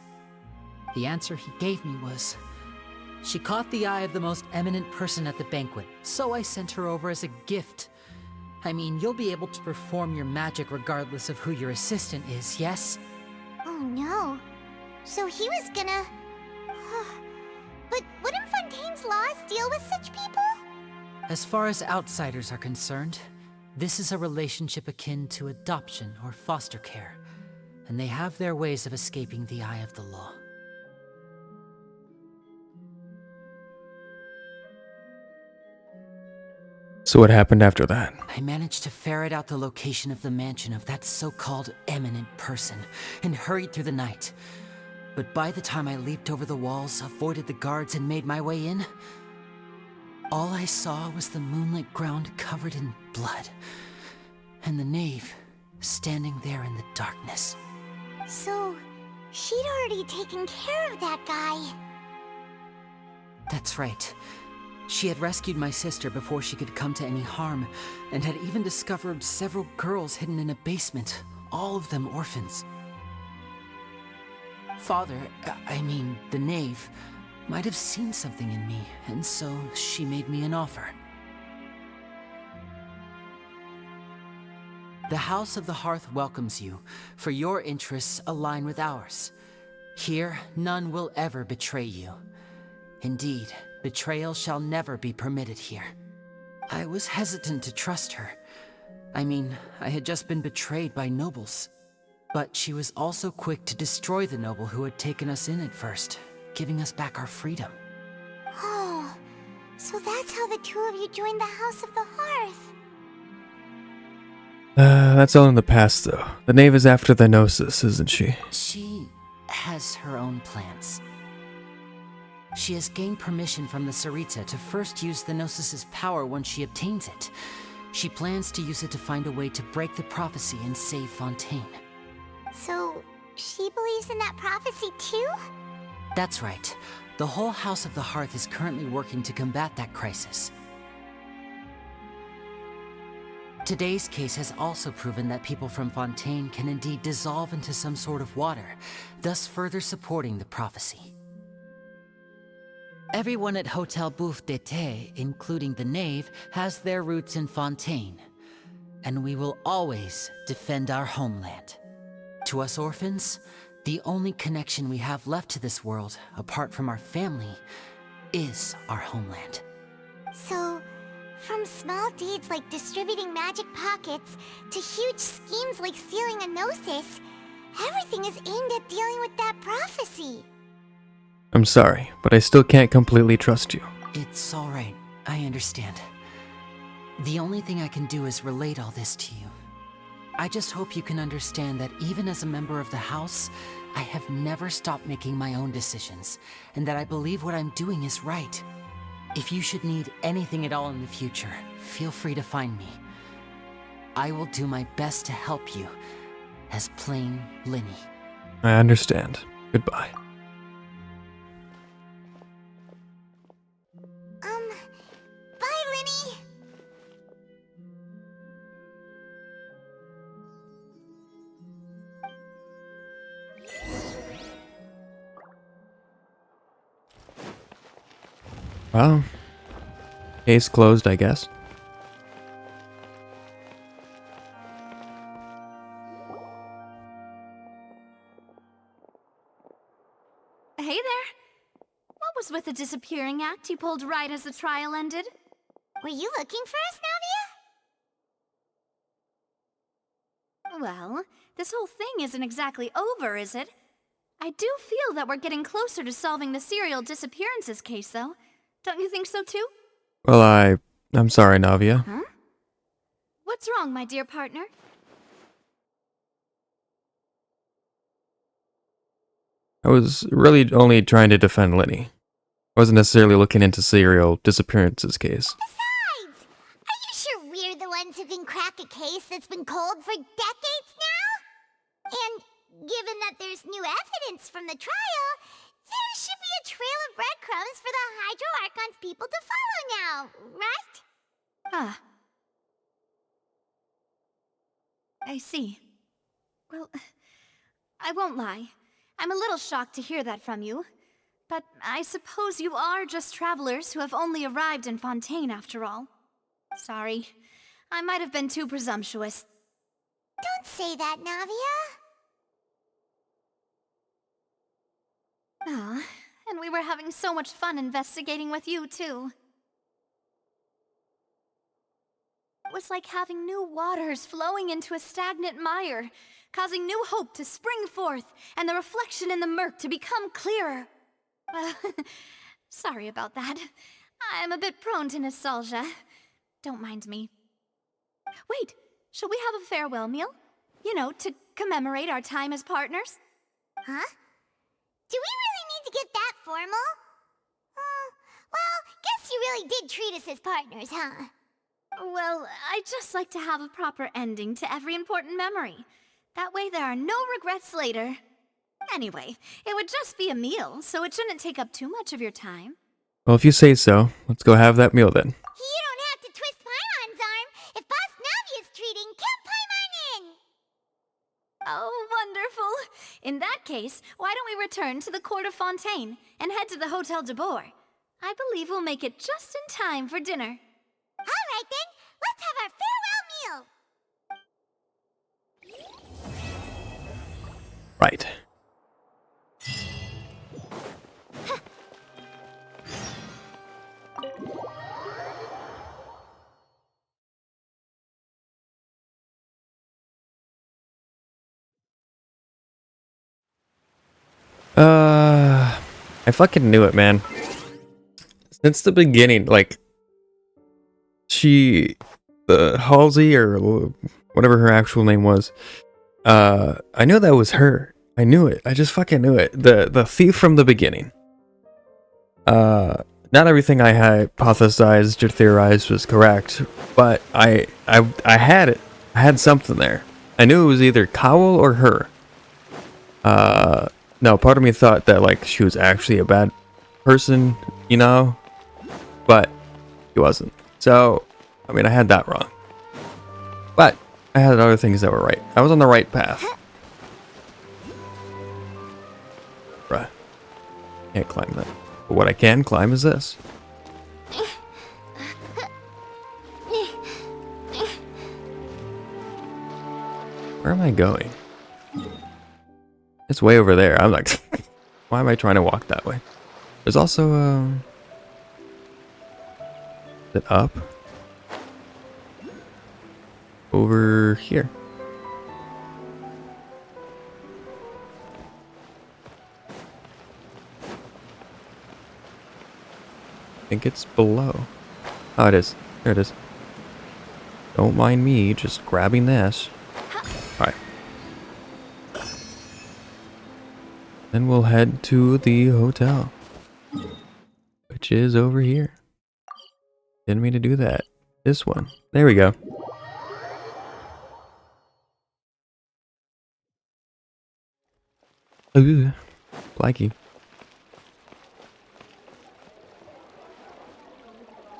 The answer he gave me was, she caught the eye of the most eminent person at the banquet, so I sent her over as a gift. I mean, you'll be able to perform your magic regardless of who your assistant is, yes? Oh no. So he was gonna... But wouldn't Fontaine's laws deal with such people? As far as outsiders are concerned, this is a relationship akin to adoption or foster care, and they have their ways of escaping the eye of the law. So what happened after that? I managed to ferret out the location of the mansion of that so-called eminent person and hurried through the night. But by the time I leaped over the walls, avoided the guards, and made my way in, all I saw was the moonlit ground covered in blood, and the knave standing there in the darkness. So, she'd already taken care of that guy. That's right. She had rescued my sister before she could come to any harm, and had even discovered several girls hidden in a basement, all of them orphans. Father, the knave, might have seen something in me, and so she made me an offer. The House of the Hearth welcomes you, for your interests align with ours. Here, none will ever betray you. Indeed, betrayal shall never be permitted here. I was hesitant to trust her. I had just been betrayed by nobles. But she was also quick to destroy the noble who had taken us in at first, giving us back our freedom. Oh, so that's how the two of you joined the House of the Hearth. That's all in the past, though. The knave is after the Gnosis, isn't she? She has her own plans. She has gained permission from the Tsaritsa to first use the Gnosis' power once she obtains it. She plans to use it to find a way to break the prophecy and save Fontaine. So, she believes in that prophecy too? That's right. The whole House of the Hearth is currently working to combat that crisis. Today's case has also proven that people from Fontaine can indeed dissolve into some sort of water, thus further supporting the prophecy. Everyone at Hotel Bouffe d'été, including the knave, has their roots in Fontaine, and we will always defend our homeland. To us orphans, the only connection we have left to this world, apart from our family, is our homeland. So, from small deeds like distributing magic pockets to huge schemes like stealing a Gnosis, everything is aimed at dealing with that prophecy. I'm sorry, but I still can't completely trust you. It's alright, I understand. The only thing I can do is relate all this to you. I just hope you can understand that even as a member of the House, I have never stopped making my own decisions, and that I believe what I'm doing is right. If you should need anything at all in the future, feel free to find me. I will do my best to help you, as plain Lyney. I understand. Goodbye. Bye, Lyney! Well, case closed, I guess. Hey there. What was with the disappearing act you pulled right as the trial ended? Were you looking for us, Navia? Well, this whole thing isn't exactly over, is it? I do feel that we're getting closer to solving the serial disappearances case, though. Don't you think so, too? Well, I'm sorry, Navia. Huh? What's wrong, my dear partner? I was really only trying to defend Lyney. I wasn't necessarily looking into serial disappearances case. Besides, are you sure we're the ones who can crack a case that's been cold for decades now? And given that there's new evidence from the trial, there should be a trail of breadcrumbs for the Hydro Archon's people to follow now, right? Ah. I see. Well, I won't lie. I'm a little shocked to hear that from you. But I suppose you are just travelers who have only arrived in Fontaine after all. Sorry. I might have been too presumptuous. Don't say that, Navia. Ah, and we were having so much fun investigating with you, too. It was like having new waters flowing into a stagnant mire, causing new hope to spring forth, and the reflection in the murk to become clearer. Well, sorry about that. I'm a bit prone to nostalgia. Don't mind me. Wait, shall we have a farewell meal? You know, to commemorate our time as partners? Huh? Do we really need to get that formal? Well, guess you really did treat us as partners, huh? Well, I'd just like to have a proper ending to every important memory. That way there are no regrets later. Anyway, it would just be a meal, so it shouldn't take up too much of your time. Well, if you say so, let's go have that meal then. You don't have to twist Paimon's arm. If Boss Navia's treating, count Paimon in! Oh, wonderful. In that case, why don't we return to the Court of Fontaine and head to the Hotel de Boer? I believe we'll make it just in time for dinner. All right then, let's have our farewell meal. Right. I fucking knew it, man. Since the beginning, like, Halsey, or whatever her actual name was, I knew that was her. I knew it. I just fucking knew it. The thief from the beginning. Not everything I hypothesized or theorized was correct, but I had it. I had something there. I knew it was either Cowell or her. No, part of me thought that, like, she was actually a bad person, you know? But she wasn't. So, I mean, I had that wrong. But I had other things that were right. I was on the right path. Bruh. Can't climb that. But what I can climb is this. Where am I going? It's way over there. I'm like, why am I trying to walk that way? There's also, is it up? Over here. I think it's below. Oh, it is. There it is. Don't mind me just grabbing this. Alright. Then we'll head to the hotel, which is over here. Didn't mean to do that. This one. There we go. Ooh, Blackie.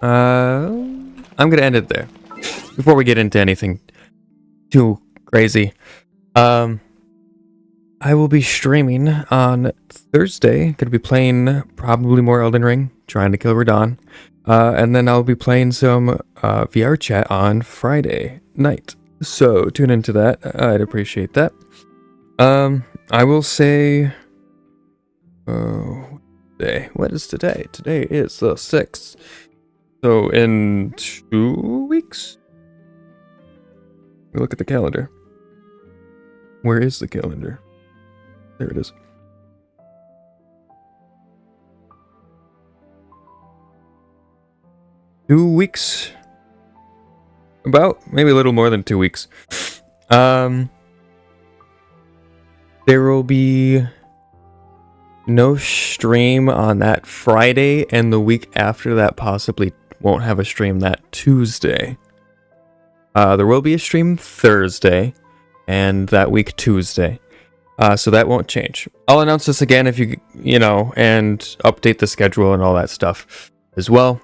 I'm gonna end it there before we get into anything too crazy. I will be streaming on Thursday. Gonna be playing probably more Elden Ring, trying to kill Radon. And then I'll be playing some VR chat on Friday night. So tune into that. I'd appreciate that. I will say, what is today? Today is the 6th. So in 2 weeks? Look at the calendar. Where is the calendar? There it is. Two weeks. About maybe a little more than 2 weeks. There will be no stream on that Friday, and the week after that possibly won't have a stream that Tuesday. There will be a stream Thursday, and that week Tuesday. So that won't change. I'll announce this again if you know, and update the schedule and all that stuff as well.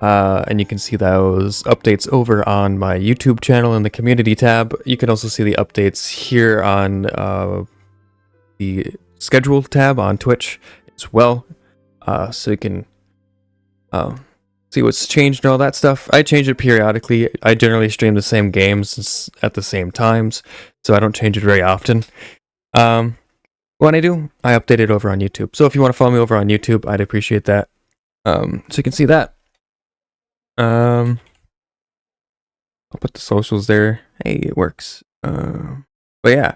And you can see those updates over on my YouTube channel in the community tab. You can also see the updates here on the schedule tab on Twitch as well. So you can see what's changed and all that stuff. I change it periodically. I generally stream the same games at the same times, so I don't change it very often. When I do, I update it over on YouTube. So if you want to follow me over on YouTube, I'd appreciate that. So you can see that. I'll put the socials there. Hey, it works. But yeah.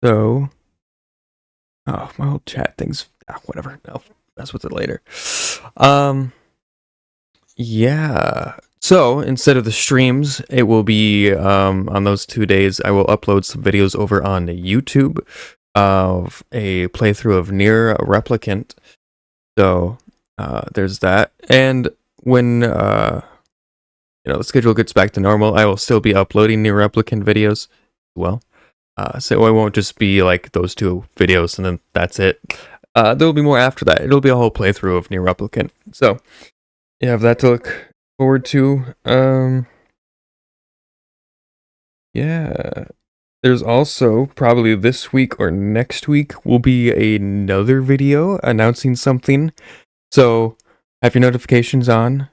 So, oh, my whole chat thing's whatever. I'll mess with it later. Yeah. So instead of the streams, it will be on those 2 days. I will upload some videos over on YouTube of a playthrough of Nier Replicant. So there's that. And when the schedule gets back to normal, I will still be uploading Nier Replicant videos as well. So it won't just be like those 2 videos and then that's it. There'll be more after that. It'll be a whole playthrough of Nier Replicant. So you have that to look forward to. Yeah. There's also, probably this week or next week, will be another video announcing something. So have your notifications on.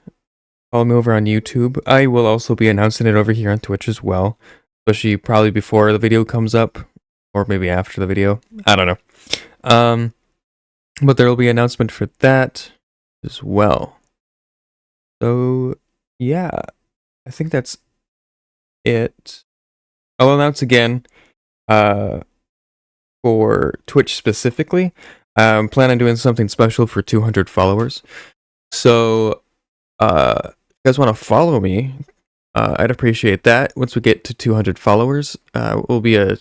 Follow me over on YouTube. I will also be announcing it over here on Twitch as well. Especially probably before the video comes up. Or maybe after the video. I don't know. But there will be an announcement for that as well. So, yeah. I think that's it. I'll announce again for Twitch specifically. I'm planning on doing something special for 200 followers. So, if you guys want to follow me, I'd appreciate that. Once we get to 200 followers, it will be a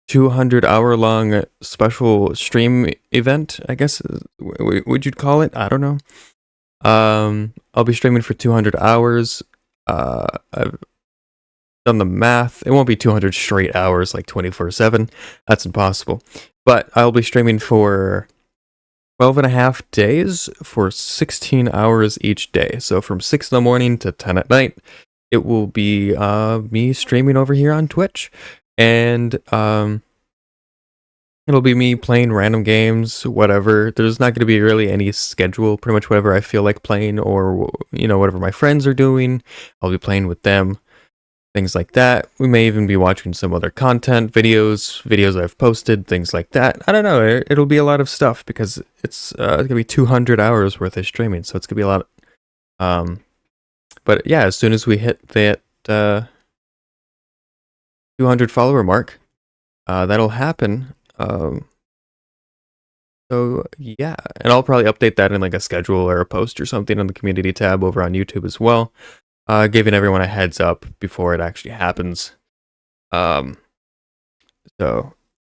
200-hour-long special stream event, I guess. Would you call it? I don't know. I'll be streaming for 200 hours. I've done the math. It won't be 200 straight hours, like 24/7. That's impossible. But I'll be streaming for 12 and a half days for 16 hours each day. So from 6 in the morning to 10 at night, it will be me streaming over here on Twitch. And it'll be me playing random games, whatever. There's not going to be really any schedule. Pretty much whatever I feel like playing, or whatever my friends are doing, I'll be playing with them. Things like that. We may even be watching some other content, videos I've posted, things like that. I don't know. It'll be a lot of stuff because it's going to be 200 hours worth of streaming, so it's going to be a lot. But yeah, as soon as we hit that 200 follower mark, that'll happen. So yeah, and I'll probably update that in like a schedule or a post or something on the community tab over on YouTube as well. Giving everyone a heads up before it actually happens. So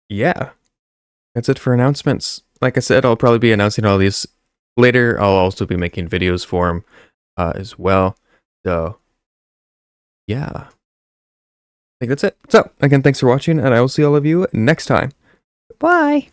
yeah, that's it for announcements. Like I said, I'll probably be announcing all these later. I'll also be making videos for them as well. So yeah, I think that's it. So again, thanks for watching, and I will see all of you next time. Bye.